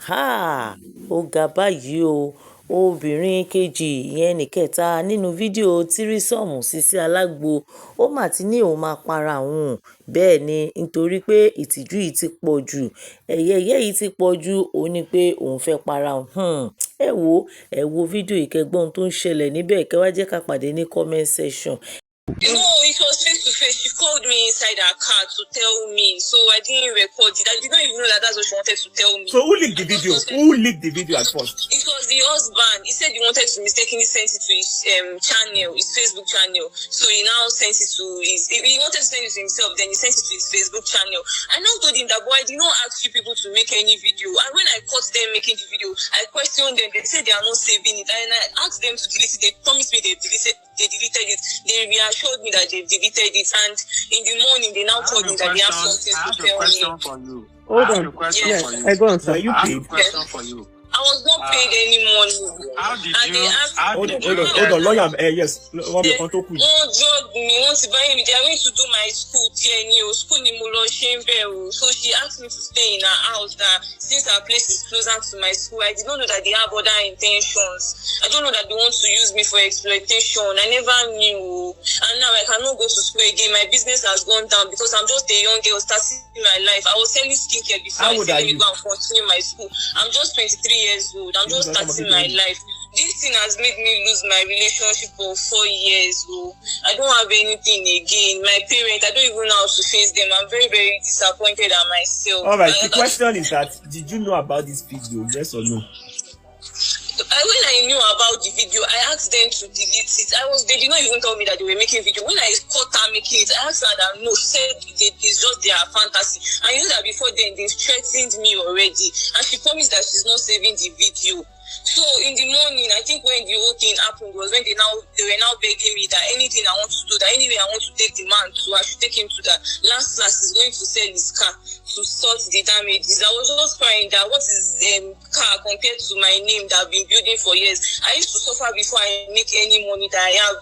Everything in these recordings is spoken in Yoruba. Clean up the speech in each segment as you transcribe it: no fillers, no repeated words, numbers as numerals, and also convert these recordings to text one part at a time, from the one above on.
Ahhh, ó ga báyìí o. Obìnrin kejì ìyẹn nìkẹta nínú fídíò tírísọ́ọ̀mù Sisi Alágbo, ó mà ti ní òun máa para òun. Bẹ́ẹ̀ ni, nítorí pé ìtìjú yìí ti pọ̀ jù, ẹ̀yẹyẹ yìí ti pọ̀ jù, ó ní pé òun fẹ́ para òun. Ẹ wo fídíò yìí kẹ́ gbọ́ ohun tó ń ṣẹlẹ̀ níbẹ̀, kẹ́ wá jẹ́ ká pàdé ní comment section. No, it was face to face. She called me inside her car to tell me, so I didn't record it. I did not even know that that's what she wanted to tell me. So who leaked the video? Who leaked the video at first? It was the husband. He said he wanted to mistakenly send it to his channel, his Facebook channel. So he now sent it to his. He wanted to send it to himself, then he sent it to his Facebook channel. I now told him that, boy, I did not ask you people to make any video. And when I caught them making the video, I questioned them. They said they are not saving it, and I asked them to delete it. They promised me they deleted it. They reassured me that they deleted it, and in the morning they now called me that they have something to tell me. For you. Hold on. Yes. I go on, sir. You I have a question for you. I was not paid any money. How did and you? Hold on, lawyer. Yes, wọ́n drug me, wọ́n ti báyìí mi. They are going to do my school díẹ̀ ní o. School ni mo lọ ṣe ń bẹ̀ o. So she asked me to stay in her house that since her place is closer to my school, I did not know that they have other intentions. I don't know that they want to use me for exploitation. I never knew. And now I cannot go to school again. My business has gone down because I'm just a young girl starting my life. I was selling skincare before I said let me go and continue my school. I'm just 23 years old. I'm just starting my life. This thing has made me lose my relationship for 4 years. I don't have anything again. My parents, I don't even know how to face them. I'm very, very disappointed at myself. All right. The question is that, did you know about this video? Yes or no? When I knew about the video, I asked them to delete it. They did not even tell me that they were making video. When I caught her making it, I asked her that no, she said it's just their fantasy. And you know that before then, they threatened me already. And she promised that she's not saving the video. So in the morning, I think when the whole thing happened was when they were now begging me that anything I want to do, that anyway I want to take the man to, I should take him to that last is going to sell his car to sort the damages. I was just crying that what is car compared to my name that I've been building for years. I used to suffer before I make any money that I have.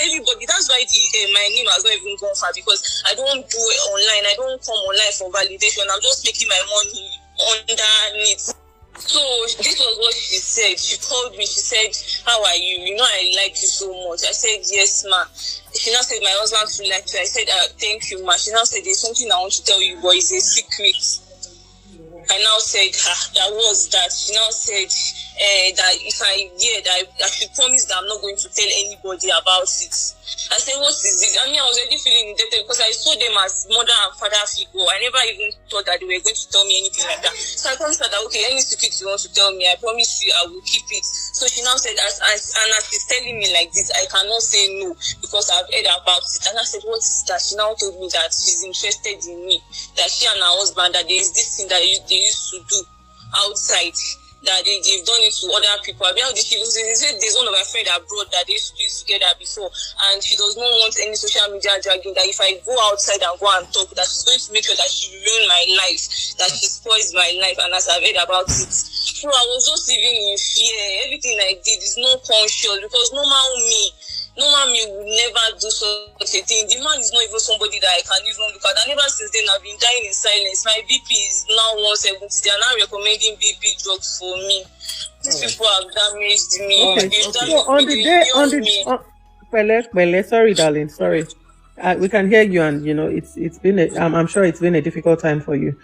Everybody, that's why my name has not even gone far, because I don't do it online. I don't come online for validation. I'm just making my money underneath. So this was what she said. She called me. She said, "How are you? You know I like you so much." I said, "Yes, ma." She now said, "My husband too like you." I said, "Thank you, ma." She now said, "There's something I want to tell you, but it's a secret." I now said, that was that. She now said that if I hear that I should promise that I'm not going to tell anybody about it. I said, what is this? I mean, I was already feeling indebted because I saw them as mother and father figure. I never even thought that they were going to tell me anything like that. So I promised her that, okay, any secret you want to tell me, I promise you I will keep it. So she now said, and as she's telling me like this, I cannot say no because I've heard about it. And I said, what is that? She now told me that she's interested in me, that she and her husband, that there is this thing that they used to do outside, that they've done it to other people. I mean, there's one of my friends abroad that they used to do it together before, and she does not want any social media dragging, that if I go outside and go and talk, that she's going to make sure that she ruins my life, that she spoils my life. And as I've heard about it, so I was just living in fear. Everything I did is not conscious, because normal me would never do such a thing. The man is not even somebody that I can even look at. And ever since then, I've been dying in silence. My BP is now 170. They are now recommending BP drugs for me. These people have damaged me. Okay. So on the day, sorry, darling, sorry. We can hear you, and you know it's been. I'm sure it's been a difficult time for you.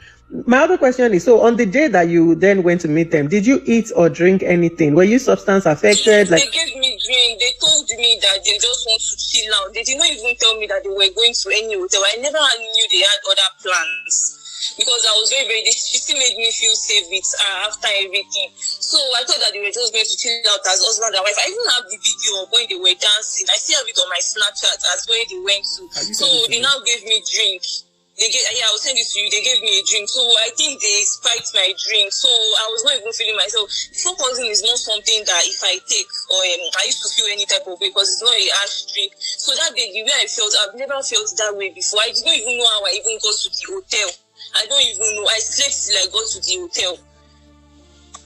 My other question is: so on the day that you then went to meet them, did you eat or drink anything? Were you substance affected? They gave me drink. They told me that they just want to chill out. They did not even tell me that they were going to any hotel. I never knew they had other plans, because I was very, she still made me feel safe with after everything. So I thought that they were just going to chill out as husband and wife. I even have the video of when they were dancing. I still have it on my Snapchat as where they went to. So they now gave me drink. I'll send it to you. They gave me a drink. So I think they spiked my drink. So I was not even feeling myself. Before poisoning is not something that if I take or I used to feel any type of way, because it's not a harsh drink. So that day, the way I felt, I've never felt that way before. I didn't even know how I even got to the hotel. I don't even know. I slept till I got to the hotel.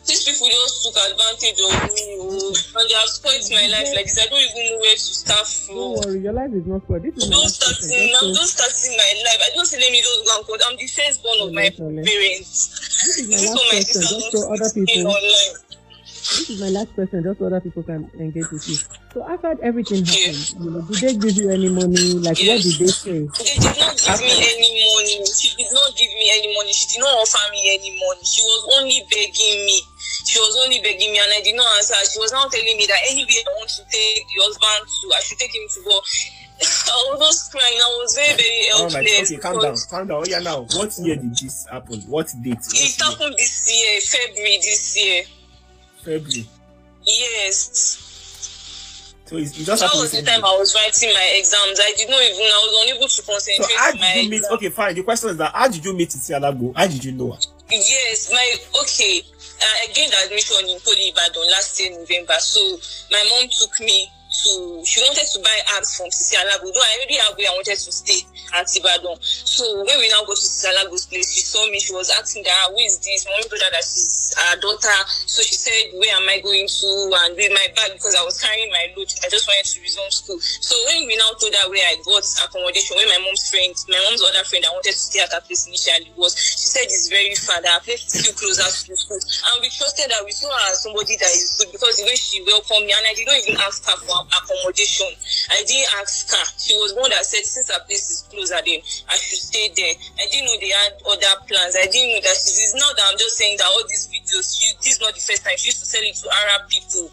these people just took advantage of me, and they have spoiled my life like this. I don't even know where to start from. Don't worry, your life is not spoiled. This is my last question. I'm just starting my life. I don't say let me just go and quote. I'm the firstborn of my parents. This is my last question, just so other people. This is my last question, just so other people can engage with you. So after everything happened, did they give you any money? Like, what did they say? They did not give me any money. She did not give me any money. She did not offer me any money. She was only begging me. And I did not answer. She was now telling me that anywhere I want to take the husband to, I should take him to go. I was just crying. I was very, very helpless. Alright, okay, calm down. Oh yeah, now, what year did this happen? What date? It happened this year, February this year. February. Yes. So it just that was the time I was writing my exams. I was unable to concentrate. So how did you meet? Okay, fine. The question is that how did you meet Isialago? How did you know her? Yes, I gained admission in Poly Ibadan last year November. So my mom took me to. She wanted to buy arms from Isialago. Though I already have where I wanted to stay at Ibadan. So when we now go to Isialago's place, she saw me. She was asking that, who is this? Mommy told her that she's her daughter. So she said, where am I going to? And with my bag, because I was carrying my load, I just wanted to resume school. So when we now told her where I got accommodation, where my mom's other friend that wanted to stay at her place initially was, she said it's very far, that her place is still closer to the school. And we trusted that we saw her as somebody that is good, because the way she welcomed me, and I did not even ask her for accommodation. I didn't ask her. She was one that said, since her place is closer, then I should stay there. I didn't know they had other plans. I didn't know that it's not that I'm just saying that all these videos, this is not the first time she used to sell it to Arab people.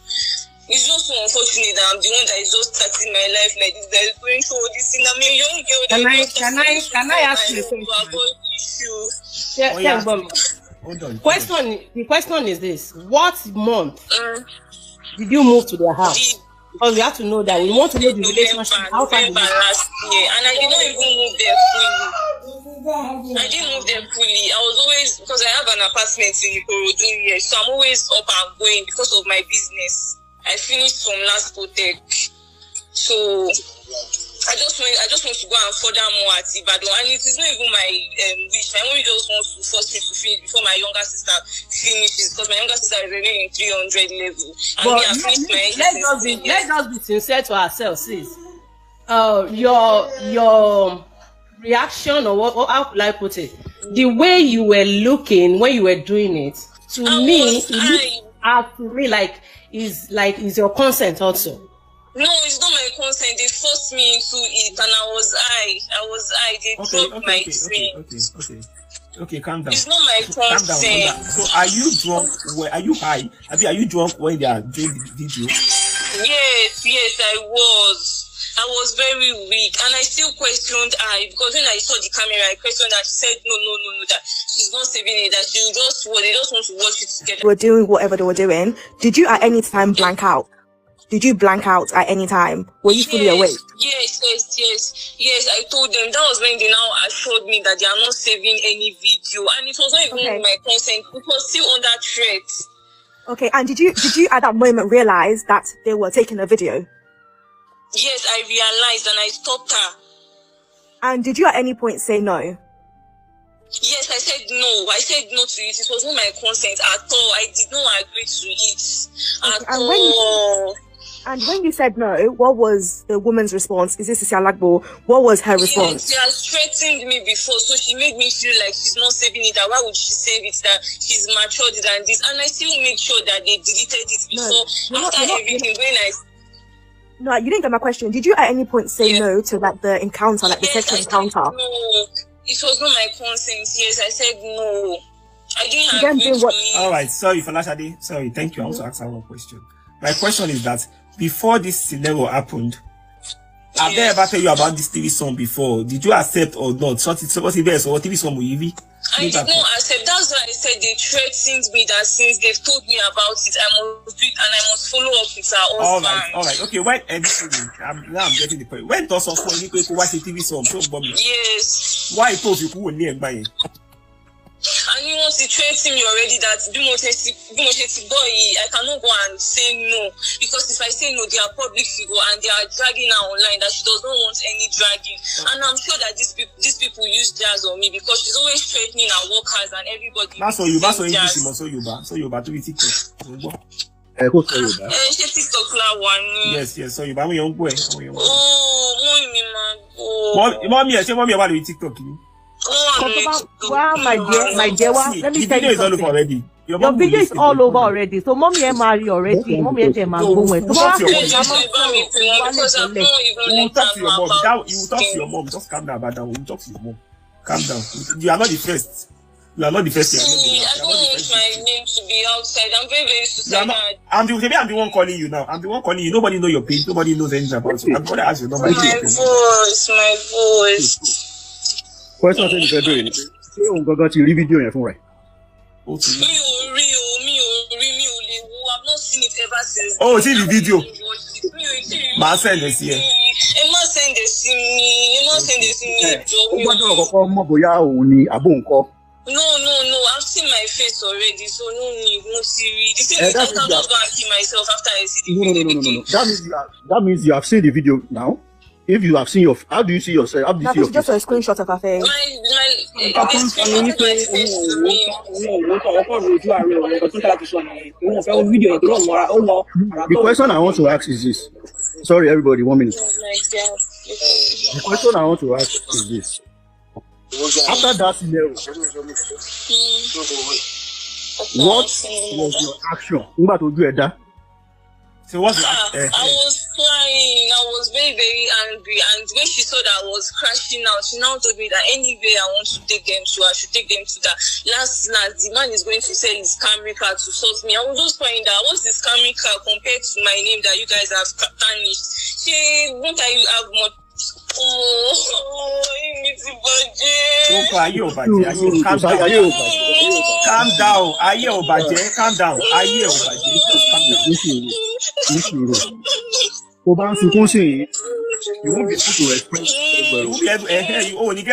It's just so unfortunate that I'm the one that is just starting my life like this, that is going through all this thing. I'm a young girl. Can I ask you a question? Hold on. The question is this: what month did you move to their house? Because we have to know that. We want to know the relationship. How far November last year, and I did not even move there fully. I didn't move there fully. I was always, because I have an apartment in Ikorodu here, so I'm always up and going because of my business. I finished from last Protec, so I just want to go and further more at Ibadan, and it is not even my wish. My mom just wants to force me to finish before my younger sister finishes, because my younger sister is already in 300 level. And but we have finished my let's just be sincere to ourselves, sis. Your reaction, or what, how could I put it? The way you were looking when you were doing it, to me, it looked to me like is your consent also. No, it's not my consent. They forced me into it, and I was They dropped my thing. Okay, calm down. It's not my consent. Calm down. So are you drunk? Are you high? Are you drunk when they are doing the video? Yes, I was. I was very weak, and I still questioned her, because when I saw the camera, I questioned her. She said, no, that she's not saving it, that they just want to watch it together. They were doing whatever they were doing. Did you at any time blank out? Did you blank out at any time? Were you fully awake? Yes. I told them. That was when they now assured me that they are not saving any video, and it was not even my consent. It was still under threat. Okay, and did you at that moment realize that they were taking a video? Yes, I realized, and I stopped her. And did you at any point say no? Yes, I said no. I said no to it. It was not my consent at all. I did not agree to it at all. And when you said no, what was the woman's response? Is this Isialagbo? What was her response? She has threatened me before, so she made me feel like she's not saving it. That why would she save it? That she's matured than this. And I still make sure that they deleted it before. Everything, when I... No, you didn't get my question. Did you at any point say no to the encounter, the sexual encounter? No, it was not my consent. Yes, I said no. I didn't agree to it. All right, sorry, Falashade. Sorry, thank you. I also asked one question. My question is that before this scenario happened, have they ever told you about this TV song before? Did you accept or not? So what's the best or TV song will you? I did not accept. That's why I said they threatened me that since they've told me about it, I must do it and I must follow up with her husband. All right. Okay, when now I'm getting the point. When does also watch the TV song? So yes. Why post you could name by it? And he wants to threaten me already that boy, I cannot go and say no, because if I say no, they are public figure and they are dragging her online, that she does not want any dragging. And I'm sure that these people use jazz on me, because she's always threatening her workers and everybody. That's all you English, so you to be TikTok. Yes, so you buy me young boy. Mommy, what do you TikTok? Wow, my dear, let me tell you something. Already. Your video is all over already. So mommy and marry already. Mommy and Marry. You will talk to your mom. Just calm down about that. We'll talk to your mom. Calm down. You are not the first. You are not the first. I don't want my name to be outside. I'm very, very suicidal. I'm the one calling you now. I'm the one calling you. Nobody knows your page. Nobody knows anything about you. I'm going to ask you. My voice. Question is very doing. Ṣé òun gangan ti rí fídíò yẹn fún rẹ̀? Mi ò rí. I've not seen it ever since. Oh, see the video. Ma send it here. Send it to me. Ó gbọ́dọ̀ kọ́kọ́ mọ̀ bóyá òun ni àbó ńkọ́. No. I've seen my face already, so no need. No serious. The thing is, I can't just go and kill myself after I see the video. No. That means you have seen the video now. If you have seen how do you see yourself? How do you see just a screenshot of her face. The question I want to ask is this. Sorry, everybody, 1 minute. The question I want to ask is this. After that scenario, what was your action? So what's I was crying. I was very, very angry. And when she saw that I was crashing out, she now told me that anyway I want to take them to, I should take them to that. Last, the man is going to sell his camera car to sort me. I was just crying that what's this camera car compared to my name that you guys have tarnished? Won't I have more? Calm down. Calm down. You won't be able to express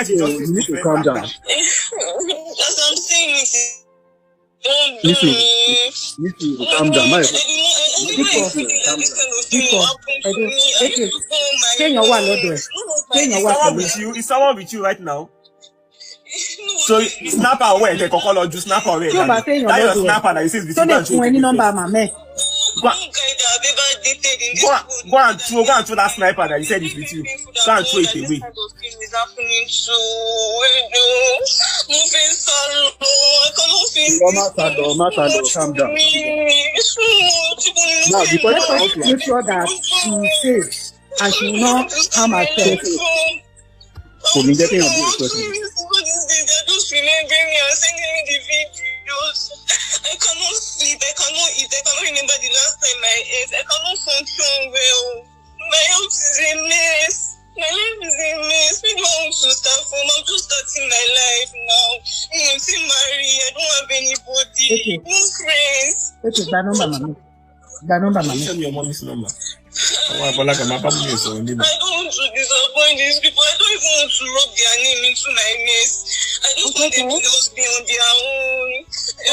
you need to calm down. As I'm saying it, don't do me. Calm down. Is someone with you right now? So snapper where they call you snapper where that your snapper that you see between any number go and throw that sniper that you said is with you. Go and throw it away. Calm down. Now, because make sure that she is safe and she will not harm herself. For me, getting a good question. They're just remembering me and sending me the videos. I cannot sleep. I cannot eat. I cannot remember the last time I ate. I cannot function well. My health is a mess. My life is a mess. We don't want to start from. I'm just starting my life now. I'm still married. I don't have anybody. No friends. Okay, that number, mommy. Send your mommy's number. I don't want to disappoint these people. I don't even want to rub their name into my mess. I just want them to just be on their own.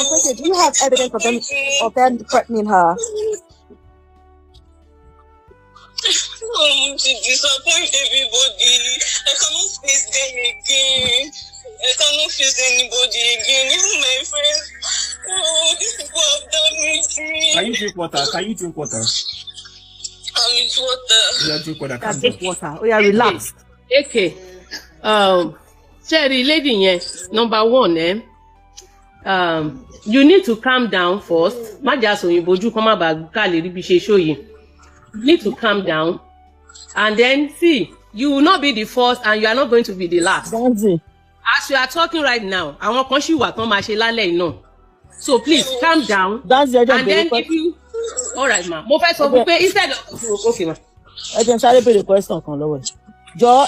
Okay, do you have evidence of them threatening her? To disappoint everybody. I cannot face them again. I cannot face anybody again. Even my friends. Oh, these people have damaged me. Can you drink water? I'm in water. Yeah, drink water. Drink water. Oh, yeah, relax. Okay. Cherry lady, yes. Number one, you need to calm down first. You need to calm down. And then see, you will not be the first and you are not going to be the last. That's it. As you are talking right now, I want to so please calm down. That's the and then if you all right, ma. Mo fẹ́ sọ fún pé instead of okay, ma. I can sáré béèrè question kan lọ́wọ́ ẹ̀. Jọ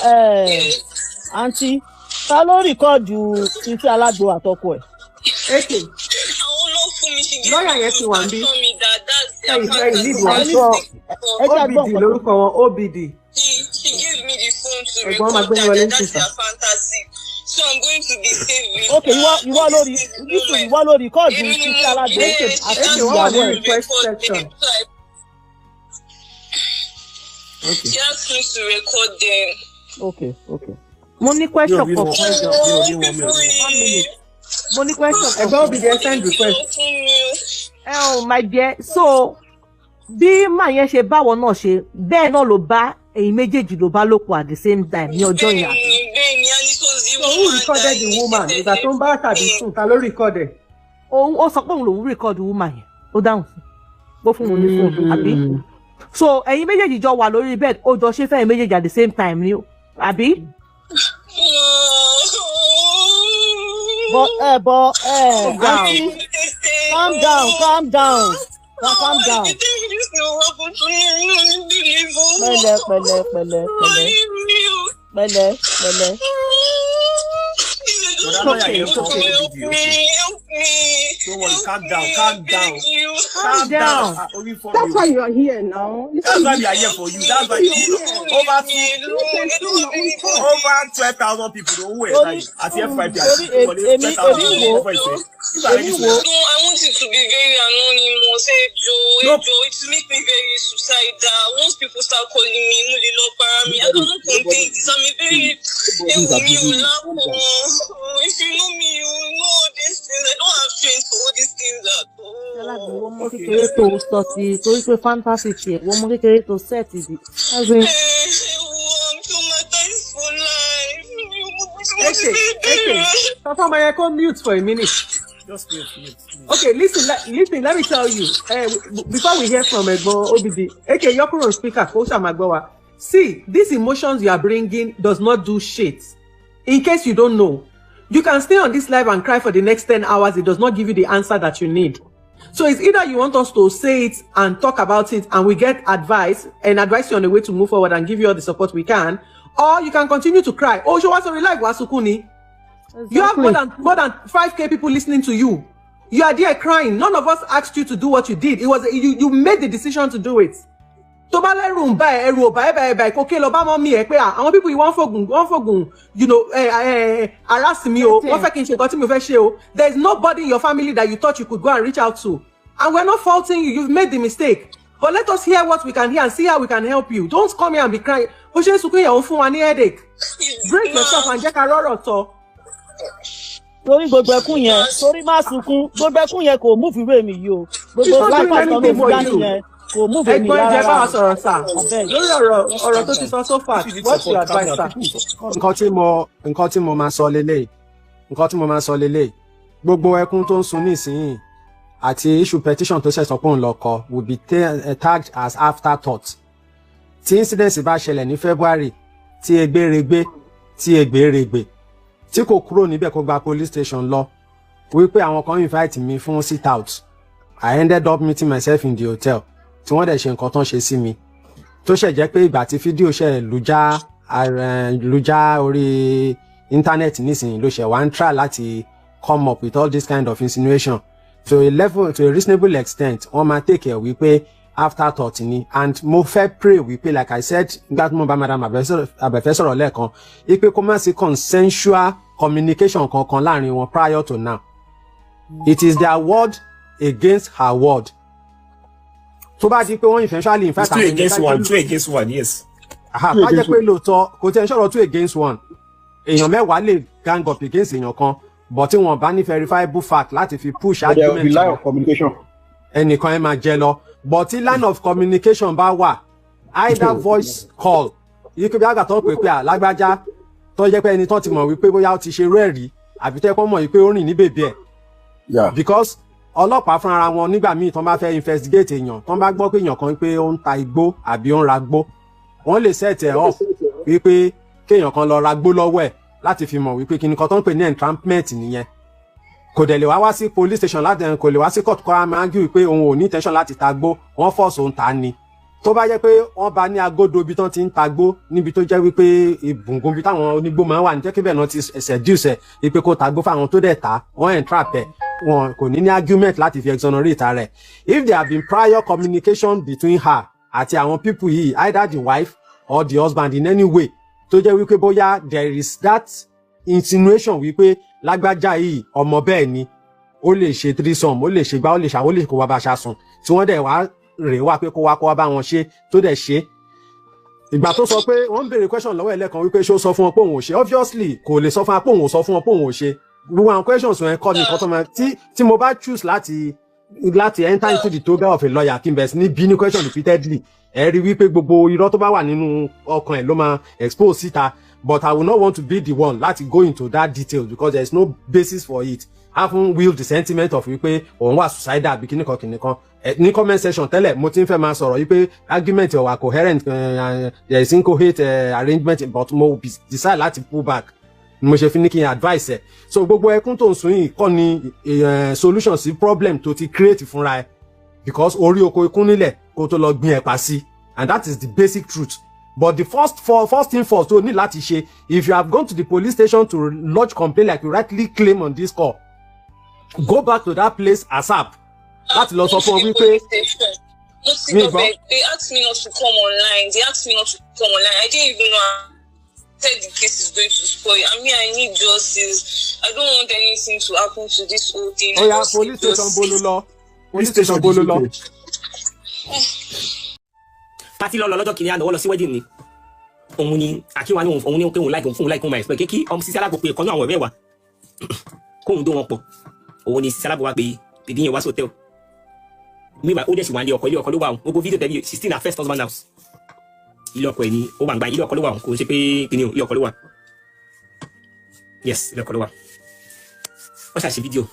aunty, ta ló record you Títí Aládò àtọkọ ẹ̀? Okay. Lọ́yà yẹn ti wà níbí. OBD lórúkọ wọn, OBD. She gave me the phone to record that. That's their fantasy. So I'm going to saved. Okay, you want to record the Titi Alagbo Okay, what was the request section? Okay. She asked me to record them. Okay. Money question for question. 1 minute. Money question. About the send request. Oh my dear, so bí màá yẹn ṣe báwọ náà ṣe bẹ́ẹ̀ náà ló bá ẹ̀yin méjèèjì ló bá lò pọ̀ at the same time ní ọjọ́ yẹn. So who recorded the woman? Ìgbà tó ń bá tàbí sùn ta ló recorded? Ó sọ pé òun lòún record woman yẹn ó dáhùn sí bó fún òun ní fóònù àbí. So ẹ̀yin méjèèjì jọ wà lórí bed ó jọ ṣe fẹ́ ẹ̀yin méjèèjì at the same time ni àbí. But auntie, calm down. Pẹ̀lẹ́. Okay. Don't worry, calm down. That's why you are here now. That's why we are here for you. That's why over 12,000 people don't wait at the F5. No, I want it to be very anonymous. It makes me very suicidal. Once people start calling me, I cannot contain this. I'm a very if you know me, you know all these things. I don't have strength for all these things at all. Wọ́n mú kékeré tó sọ̀tì torí pé fantasy tiẹ̀ wọ́n mú kékeré tó sẹ́ẹ̀tì bí. I'm traumatized for life. Okay. Papa Mayako, mute for a minute. Just mute. Okay, listen, let me tell you. Before we hear from Egbo Obidi, okay, you're on speaker, Kosha Magbawa. See, these emotions you are bringing does not do shit. In case you don't know, you can stay on this live and cry for the next 10 hours. It does not give you the answer that you need. So it's either you want us to say it and talk about it and we get advice and advise you on the way to move forward and give you all the support we can, or you can continue to cry. Oh, show us a live Wasukuni. Exactly. You have more than 5K people listening to you. You are there crying. None of us asked you to do what you did. It was you made the decision to do it. To ba le room ba eru ba koke lo ba mo mi pé àwọn people you want fogun harass me o wọ́n fẹ́ kin ṣe nǹkan tí mo fẹ́ ṣe o. There is nobody in your family that you thought you could go and reach out to. And we're not faulting you. You've made the mistake. But let us hear what we can hear and see how we can help you. Don't come here and be crying. Bó ṣe sukun ya o fún wa ní headache. Break yourself and jẹ́ ká rọ́rọ̀ sọ. Torí gbogbo ẹkún yẹn, torí má sunkún, gbogbo ẹkún yẹn kò move ìwé mi yìí o. Gbogbo láìpẹ́ kan ló mú dání yẹn. Ẹ̀gbọ́n ẹ̀jẹ̀ bá wa sọ̀rọ̀ sà lórí ọ̀rọ̀ tó ti sọ so far. What's your advice, sir? Nǹkan tí mo máa sọ lélẹ̀. Gbogbo ẹkún tó ń sun nísìnyí àti issue petition tó ṣẹ̀sọ̀ pé òun lọ kọ will be tagged as afterthought. Tí incident bá ṣẹlẹ̀ ní February tí egbèrègbè tí kò kúrò níbẹ̀ kó gba police station lọ wípé àwọn kan invite me fún sit out. I ended up meeting myself in the hotel. Tí wọ́n dẹ̀ ṣe nǹkan tán ṣe sí mi tó ṣe jẹ́ pé ìgbà tí fídíò ṣe lùjá orí internet nísìnyí ló ṣe wá ń try láti come up with all this kind of insinuation to a reasonable extent wọ́n máa take care wípé afterthought ni. And mo fẹ́ pray wípé like I said nígbà tí mo bá madam abẹ́fẹ́ sọ̀rọ̀ lẹ́ẹ̀kan wípé kó má sí consensual communication kankan láàrin wọn prior to now. It is their word against her word. Tó bá di pé wọ́n eventually in fact two against one, yes. Bá jẹ́ pé lóòótọ́ kò tẹ́ ń sọ̀rọ̀ 2 against 1. Èèyàn mẹ́wàá lè gang up against èèyàn kan but tí wọ́n bá ní verifiable fact láti fi push argument. There will be line of communication. Ẹnìkan ẹ máa jẹ lọ but tí line of communication bá wà either voice call yìí kí bí àgbà tó ń pè pé alágbájá tó jẹ́ pé ẹni tó ti mọ̀ wípé bóyá ó ti ṣe rẹ́ẹ̀rí àbí tẹ́ pọ́n mọ̀ wípé ó rìn ní bèbè ẹ̀. Because ọlọ́pàá fún ara wọn nígbà míì tán bá fẹ́ investigate èèyàn tán bá gbọ́ pé èèyàn kan pé ó ń ta igbó àbí ó ń ra gbó wọ́n lè set ẹ̀ up wípé kéèyàn kan lọ ra gbó lọ́wọ́ ẹ̀ láti fi mọ̀ wípé kíni kan tó ń pè ní entrapment nìyẹn. Kò dẹ̀ lè wá sí police station láti kò lè wá sí court kọ́ra máa ń gí wípé òun ò ní intention láti ta gbó wọ́n force òun ta ni. Tó bá jẹ́ pé wọ́n bá ní agodo ibi tán ti ń ta gbó níbi tó jẹ́ wípé ìbùngùn bí táwọn onígbó máa ń wà ní jẹ́ kí bẹ́ẹ̀ náà ti seduce ẹ̀ wípé kó ta gbó fáwọn tó dẹ̀ ta wọ́n entrap ẹ̀ wọn kò ní argument láti fi exonerate rẹ̀. If there have been prior communication between her àti àwọn people yìí either the wife or the husband in any way tó jẹ́ wípé bóyá there is that insinuation wípé lágbájá yìí ọmọ bẹ́ẹ̀ ni ó lè ṣe threesome ó lè ṣe gbá ó lè ṣàwó lè kó wá bá ṣàsùn tí wọ́n dẹ̀ wá rè wá pé kó wá bá wọn ṣe tó dẹ̀ ṣe. Ìgbà tó sọ pé wọ́n ń béèrè question lọ́wọ́ ẹlẹ́kan wípé ṣé ó sọ fún wọn pé òun ò ṣe, obviously kò lè sọ fún wọn pé òun ò sọ fún wọn pé òun ò ṣe. Gbogbo àwọn questions wọn kọ́ ni nǹkan tó máa tí mo bá choose láti enter into the toga of a lawyer kí n bẹ̀rẹ̀ sí ní bí ní question repeatedly ẹ rí wípé gbogbo irọ́ tó bá wà nínú ọkàn ẹ̀ ló máa expose síta. But I will not want to be the one láti go into that detail because there is no basis for it. Having will the sentiment of wípé òun wà suicidal àbí kíníkan ní comment section tẹ́lẹ̀ mo ti ń fẹ́ máa sọ̀rọ̀ wípé argument wà coherent there is incoherent arrangement but mo decide láti pull back mo ṣe fi ní kí n advice ẹ̀. So gbogbo ẹkún tó ń sun yìí kọ́ ni solution sí problem tó ti create fúnra ẹ̀ because orí oko ikún nílẹ̀ kó tó lọ gbin ẹ̀pà sí and that is the basic truth. But the first thing first tó ní láti ṣe if you have gone to the police station to lodge complaint like you rightly claim on this call go back to that place ASAP láti lọ sọ fún ọ wípé they asked me not to come online. I didn't even know I said the case is going to spoil. I mean, I need justice. I don't want anything to happen to this whole thing. Oh yeah, police station bolo lọ. Police station bolo lọ. Party lọ lọ́jọ́ kìíní àná wọ́n lọ sí wedding ni. Òun ni Akínwá ní òun ní pé òun like òun máa expect kí Sisi Alágbo pé ìkànnì àwọn ọ̀rẹ́ wa. Kóhun dó wọn pọ̀. Òun ni Sisi Alágbo wá pé bèbí yẹn wá sí hotel. Meanwhile, ó dẹ̀ sì wá ilé ọkọ ló wà òun. Gbogbo fídíò tẹ̀lé 16 her first husband house. Ilé ọkọ ẹ̀ ni ó wà ń gba ilé ọkọ ló wà òun kò ṣe pé kíni ilé ọkọ ló wà. Yes, ilé ọkọ ló wà. Wọ́n ṣàṣe fídíò.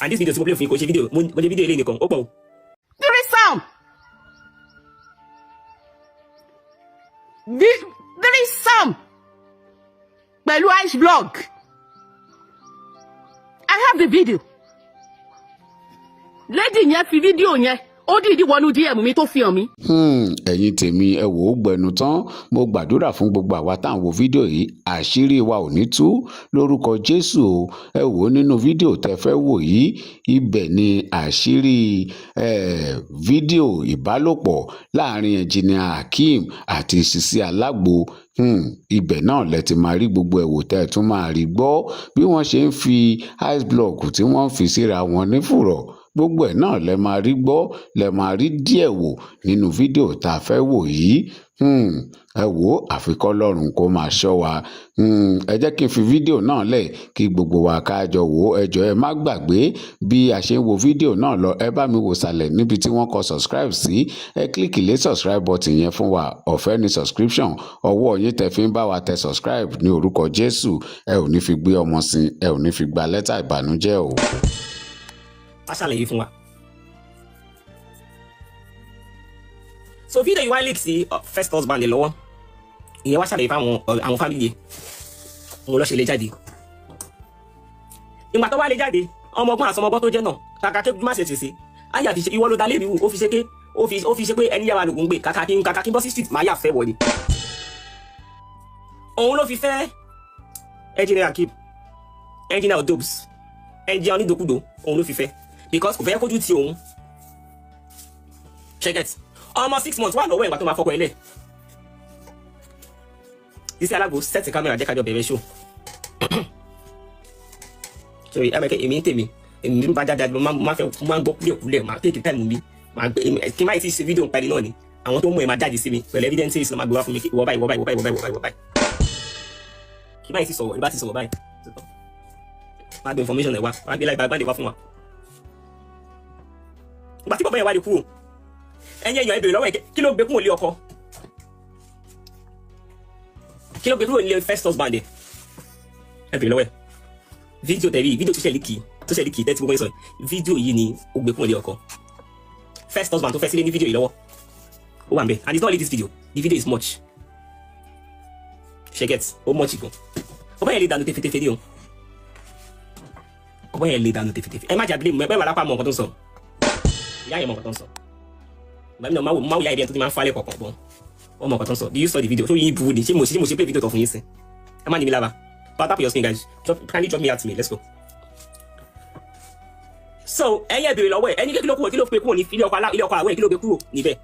And this video tí mo play fún yín kò ṣe fídíò. Mo ṣe fídíò ilé nìkan, ó pọ̀ o. Threesome! Threesome! Pẹ̀lú Ice Blog. I have the video. Lady yẹn fi fídíò yẹn ó dìídì wọnú DM mi tó fi hàn mí. Ẹ̀yin tèmi ẹ wò ó gbẹnu tán mo gbàdúrà fún gbogbo àwa tá à ń wo fídíò yìí àṣírí wa ò ní tú lórúkọ Jésù o. Ẹ wò ó nínú fídíò tẹ́ fẹ́ wò yìí ibẹ̀ ni àṣírí fídíò ìbálòpọ̀ láàrin ẹnjìnìà Hakeem àti Sisi Alágbo ibẹ̀ náà lẹ ti máa rí gbogbo ẹ̀wò tẹ́ ẹ tún máa rí gbọ́ bí wọ́n ṣe ń fi ice block tí wọ́n fi síra wọn nífùrọ̀ gbogbo ẹ̀ náà lẹ máa rí gbọ́ lẹ máa rí díẹ̀ wò nínú fídíò tá a fẹ́ wò yìí ẹ wò ó àfikọ́ lọ́rùn kó máa ṣọ́ wa ẹ jẹ́ kí n fi fídíò náà lẹ̀ kí gbogbo wa ká jọ wò ó ẹ jọ̀ọ́ ẹ má gbàgbé bí a ṣe ń wo fídíò náà lọ ẹ bá mi wò sàlẹ̀ níbi tí wọ́n kọ subscribe sí ẹ kílíkì lé subscribe button yẹn fún wa ọ̀fẹ́ ni subscription ọwọ́ yín tẹ́ fi ń bá wa tẹ subscribe ní orúkọ Jésù ẹ ò ní fi gbé ọmọ sin ẹ ò ní fi gba lẹ́tà ìbànújẹ́ o. A ṣàlàyé fún wa. So fídíò yìí wá leak sí first husband lọ́wọ́ ìyẹn wá ṣàlàyé fún àwọn family òun lọ ṣe lè jáde. Ìgbà tó wá lè jáde ọmọ ọgbọ́n àti ọmọ ọgbọ́n tó jẹ́ náà kàkà kí má ṣe ṣèṣe ayé àti ìwọ ló dá lébi wù ó fi ṣe pé ẹni yàrá lògùn gbé kàkà kí bọ́ sí street máa yà fẹ́ wọ̀ ni. Òun ló fi fẹ́ engineer Hakeem engineer Odobs engineer onídokúdo òun ló fi fẹ́ because kò fẹ́ kójú ti òun check it ọmọ 6 months wà lọ́wọ́ ìgbà tó máa fọkọ ilẹ̀ Sisi Alágbo set camera jẹ́ kájọ bẹ̀rẹ̀ show sorry ẹ̀mẹ̀kẹ́ èmi ń tèmi èmi ń bá jáde máa ń gbọ́ kúlẹ̀ máa take time mi máa gbé kí n máa ti ṣe fídíò ń parí náà ni àwọn tó mú ẹ máa jáde sí mi pẹ̀lú evidences ló máa gbé wá fún mi wọ́ báyìí kí báyìí ti sọ̀rọ̀ ìbá ti sọ̀rọ̀ báyìí máa gbé information ẹ̀ wá máa gbé láì bá dé wá fún wa. Ìgbà tí bọ̀bọ̀ yẹn wá lè kúrò ẹ̀yin èèyàn ẹ bèrè lọ́wọ́ ẹ̀ kí ló gbé kúrò lé ọkọ kí ló gbé kúrò lé first husband ẹ bèrè lọ́wọ́ ẹ̀ fídíò tẹ̀lé fídíò tó ṣẹlẹ̀ kì í tẹ́tí gbogbo ẹ̀ sọ fídíò yìí ni ó gbé kúrò lé ọkọ first husband tó fẹ́ sílé ní fídíò yìí lọ́wọ́ ó wà ń bẹ̀ and it's not only this video the video is much ṣe get ó much gan ọba yẹn lè dànù tẹfẹtẹfẹ ní o ọba yẹn lè dànù tẹfẹtẹfẹ ẹ má jà bílẹ̀ mọ́ ẹ wà lápá mọ́ nǹkan tó ń sọ ìyá yẹn mọ́ nǹkan tó ń sọ ìgbà mi náà máa wò ìyá ẹ̀dẹ̀ tó ti máa ń falẹ̀ kọ̀ọ̀kan bọ́ ọmọ nǹkan tó ń sọ do you saw the video tó yín bu ni ṣé mo ṣe play video tó fún yín sí ẹ má ní mi lára but tap your screen guys kindly drop me out to me let's go. So ẹ̀yin ẹ bèrè lọ́wọ́ ẹ̀ ẹni kí ló pe kúrò ní ilé ọkọ àwẹ̀ kí ló gbé kúrò níbẹ̀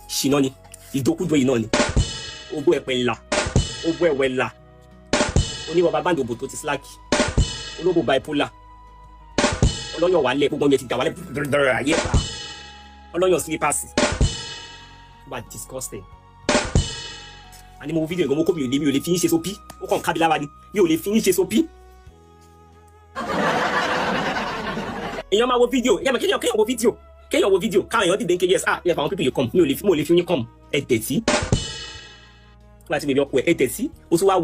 ṣìnà ni ìdókúdó yìí náà ni ogún ẹ̀pẹ̀ ńlá ogún ẹ̀wẹ̀ ńlá oníwọ̀ bá báńdì òbò tó ti slack ológo bipolar ọlọ́yàn wà lẹ̀ gbogbo yẹn ti dà wà lẹ̀ dọ̀rọ̀ ayé pa ọlọ́yàn slippers wà disgusting àní mo wo fídíò ìgbọ́n mo kó mi ò lè fi yín ṣe sópí ó kàn kábi lára ni mi ò lè fi yín ṣe sópí. èèyàn máa wo fídíò kéèyàn wo fídíò káwọn èèyàn dìde ń ké yes ẹ fà àwọn pípì yìí kọ́m mi ò lè fi yín kọ́m ẹ tẹ̀sí láti bèbè ọkọ ẹ tẹ̀sí ó tún wá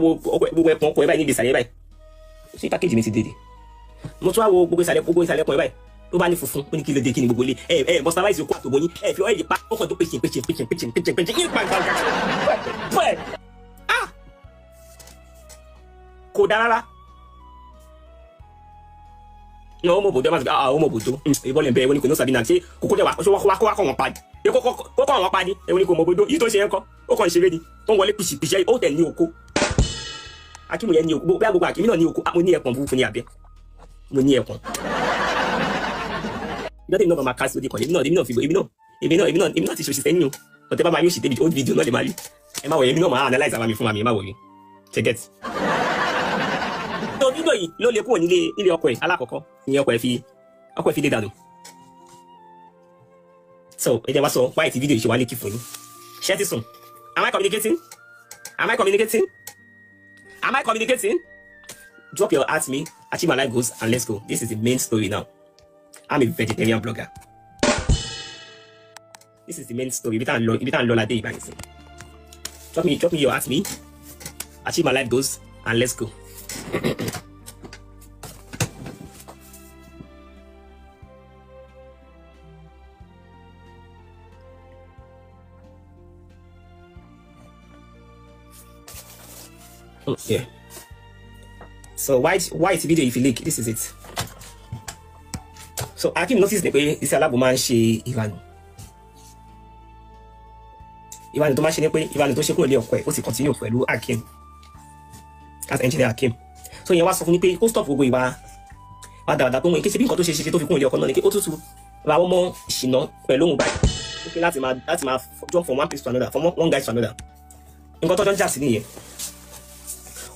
wo gbogbo ẹ̀pọ̀n ọkọ ẹ báyìí níbi ìsàlẹ̀ báyìí ṣé pákéjì mi ti dèdè mo tún wá wo gbogbo ìsàlẹ̀ ọkọ ẹ báyìí ló bá ní funfun ó ní kí ló dé kí ni gbogbo ilé mọ́sálásí okó àtòbó yín fi ọ́ìlì pa ó kàn tó pèsè yín pa kò dáa rárá ní ọmọ òbòdó ọmọ òbòdó ìbọlẹ̀ bẹ́ẹ̀ wọ́n ní kò ní sàbí náà ṣé kókó jẹ́ wá kọ́ wọn pa ni kókó wọn pa ni ẹ̀wọ́n ní kò mọ òbòdó yìí tó ṣe yẹn kọ́ ó kàn ṣeré ni tó ń wọlé pìṣìpìṣì ó tẹ̀ ní oko akímù yẹn ní oko bóyá gbogbo akímù náà ní oko mo ní ẹ̀pọ̀n fúnfún ní abẹ́ mo ní ẹ̀pọ̀n ìjọ́ tèmi náà máa ká sí odi kan èmi náà ti ṣòṣì sẹ́yìn o ọ̀tẹ́ bá máa yóò ṣì débi old video náà lè máa rí ẹ má wọ̀ èmi náà máa analyze àwọn mi fún mi ẹ má wọ̀ yìí check tó fídíò yìí ló lè kúrò nílé ọkọ ẹ̀ alákọ̀ọ́kọ́ ìyẹn ọkọ ẹ̀ fi dé dànù so ẹ jẹ́ wá sọ wáyé tí fídíò yìí ṣe wá lékì fún yín ṣé ti sùn am I communicating drop your at me achieve my life goals and let's go. This is the main story now. I'm a vegetarian blogger. This is the main story. Ibi tá ń lọ ládé ìbáyìí sí. Drop me your at me achieve my life goals and let's go. Yeah. So white video if you leak, this is it. So Akim noticed the way this aláàbò máa ń ṣe ìwànù tó máa ṣe ní pé ìwànù tó ṣe kúrò lé ọkọ ẹ̀ ó ti continue pẹ̀lú Akim as engineer Akim. So ìyẹn wá sọ fún ni pé kó stop gbogbo ìwà dáadáa tó ń wọ ike ṣe bí nǹkan tó ṣe tó fi kúrò lé ọkọ náà ni pé ó tútù ra wọn mọ ìṣìnà pẹ̀lú òun báyìí ó láti máa jump from one place to another, from one guy to another. Nǹkan tó jọ ń jà sí nìyẹn.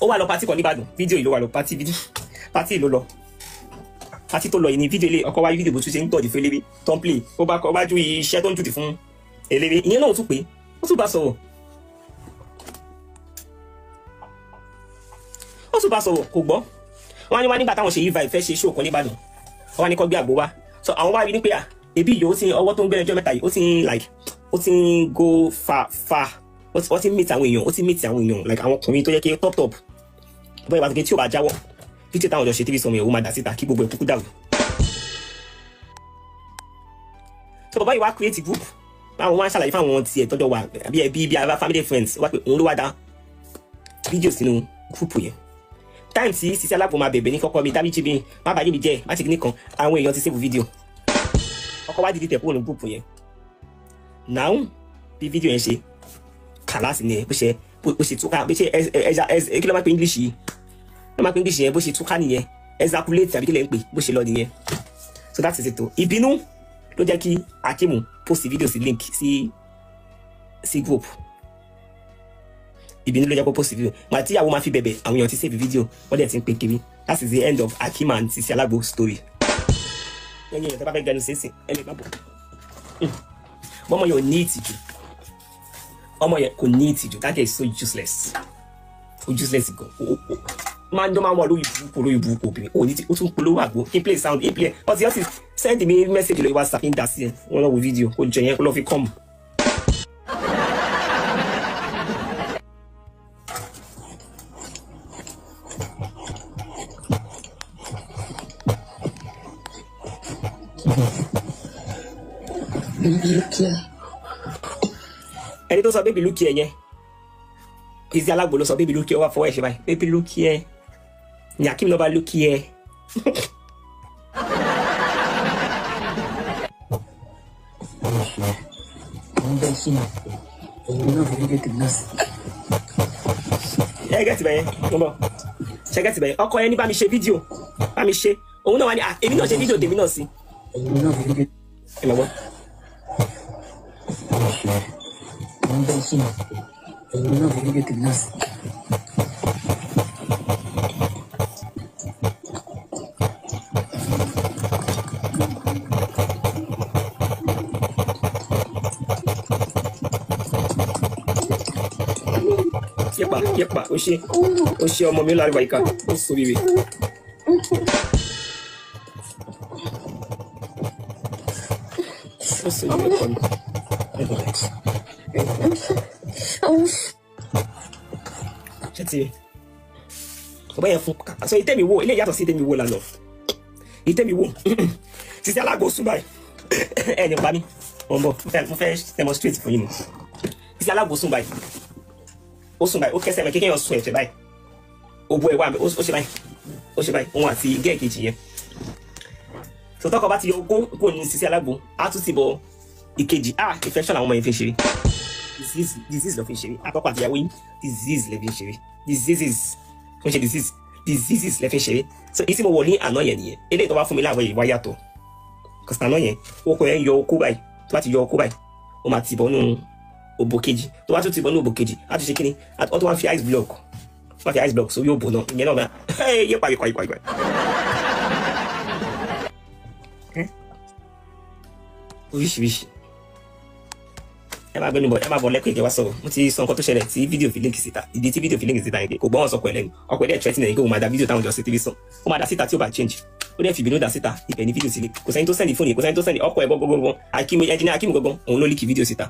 Ó wá lọ pátì kan nìbàdàn fídíò yìí ló wà lọ pátì ìlú lọ pátì tó lọ yìí ní fídíò ilé ọkọ wáyé fídíò bó tún ṣe ń tọ̀dí fún eléré tó ń play ó bá ju iṣẹ́ tó ń jùdì fún eléré ìyẹn náà tún pé ó tún bá sọ̀rọ̀ kò gbọ́ wọ́n wá nígbà táwọn ṣe yí vibe fẹ́ ṣe show kan nìbàdàn wọ́n wá ní kó gbé àgbo wá so àwọn wá rí ní pé ebi yìí ó ti ọwọ́ tó ń gbẹ́rẹ́ ọjọ́ mẹ́ta yìí ó ti ń go far ó ti meet àwọn èèyàn like àwọn ọkùnrin tó yẹ kí top bọ́ọ̀ ìbá tí ó bá jáwọ́ fíjì táwọn ọjọ́ ṣe tv sọmọ ìyàwó máa dà síta kí gbogbo ẹ̀kúkú dàrú. so bàbá yìí wá create group báwọn wá ń ṣàlàyé fáwọn tiẹ̀ tọ́jọ́ wà bí ẹbí bí ara family friends wá pé òun ló wá dá fídíò sínú group yẹn time tí Sisi Alágbo máa bẹ̀bẹ̀ ní kọ́kọ́ mi dábìjì mi má bàa yé mi jẹ́ má ti ní kan àwọn èèyàn ti save fídíò ọkọ̀ wá dìde tẹ̀ kúrò ní group yẹn now bí fídíò yẹn ṣe kàlásì ni bó ṣe túká bó ṣe kí ló máa pe English yìí yẹn bó ṣe túká nìyẹn ejaculate àbí kí lè ń pè bó ṣe lọ nìyẹn so that is it o ìbínú ló jẹ́ kí Akimu post video sí link sí group ìbínú ló jẹ́ kó post video màá tí ìyàwó máa fi bẹ̀bẹ̀ àwọn èèyàn ti save video wọ́n dẹ̀ ti ń pè kiri that is the end of Akim and Sisi Alágbo story ẹ̀yin èèyàn tó bá fẹ́ gẹnu sínsìn ẹ lè má bọ̀ ọmọ yẹn ò ní ìtìjú ọmọ yẹn kò ní ìtìjú that guy is so useless gan máa ń wọ lórí burúkú obìnrin ó ní ó tún polówó àgbo kí n play sound in play ọtí ọtí send me message lórí WhatsApp ń dà sí ẹ wọn lọ wo fídíò kó jẹ yẹn kó lọ fi kọ́mù. ẹni tó sọ baby look here yẹn Sisi Alágbo ló sọ baby look here wá fọwọ́ ẹ̀ ṣe báyìí baby look here ní Akim ló bá look here. ẹ gẹ́tì bẹ́ẹ̀ ṣe gẹ́tì bẹ́ẹ̀ ọkọ ẹni bá mi ṣe fídíò bá mi ṣe òun náà wá ní èmi náà ṣe fídíò tèmi náà sí. ẹ mọ̀ gbọ́. yepa ó ṣe ọmọ mi lárí wáyíká ó sọ rere. Ó sọ rere kọ́ mi. Ṣé ti ọba yẹn fún aṣọ ìtẹ́mi wo ilé yàtọ̀ sí ìtẹ́mi wo lánàá ìtẹ́mi wo sísẹ alágbó sún báyìí ẹni pa mí mo fẹ́ demonstrate fún yín ni sísẹ alágbó sún báyìí ó sún báyìí ó kẹsẹ̀ mẹ́ kékeré sún ẹ̀jẹ̀ báyìí ó bu ẹ̀wà ó ṣe báyìí òun àti gẹ́ẹ̀ kejì yẹn tó tọkọ bá ti yọ ogó kó ní sísẹ alágbó á tún ti bọ ìkejì infection àwọn ọmọ yẹn fi ṣeré disease lọ fi ṣeré àtọkọ àtìyàwó yín disease lẹ fi ṣeré diseases wọ́n ṣe diseases lẹ fi ṣeré so èyí tí mo wọ̀ ní àná yẹn nìyẹn eléyìí tó bá fún mi láàbọ̀ yìí wá yàtọ̀ kòsìtà àná yẹn okò yẹn yọ okó báyìí tó bá ti yọ okó báyìí ó máa tìbọ̀ nù òbò kejì tó bá tún tìbọ̀ nù òbò kejì á tún ṣe kíni ó tún wá fi ice block sórí òbò náà ìyẹn náà máa yẹ pàyẹ. Oríṣiríṣi ẹ máa gbẹnu bọ ẹ máa bọ lẹkọọ ìjẹwà sọ̀rọ̀ mo ti sọ nǹkan tó ṣẹlẹ̀ tí fídíò fi líǹkì síta ìdí tí fídíò fi líǹkì síta yẹn kò gbọ́ wọn sọ pẹ̀lẹ́ ni ọkọ̀ ẹ̀dẹ̀ threatening ẹ̀yìn kó o máa da fídíò táwọn jọ sí tv sàn ó máa da síta tí ó bá change ó dẹ̀ fi ìbínú da síta ibẹ̀ ní fídíò sílẹ̀ kò sẹ́ni tó sẹ́ni fóònù kò sẹ́ni tó sẹ́ni ọkọ̀ ẹ̀ gbọ́ngbọ́ngbọ́n akíní ẹnjìnìá akíní gbọ́ngbọ́n òun ló líkì fídíò síta.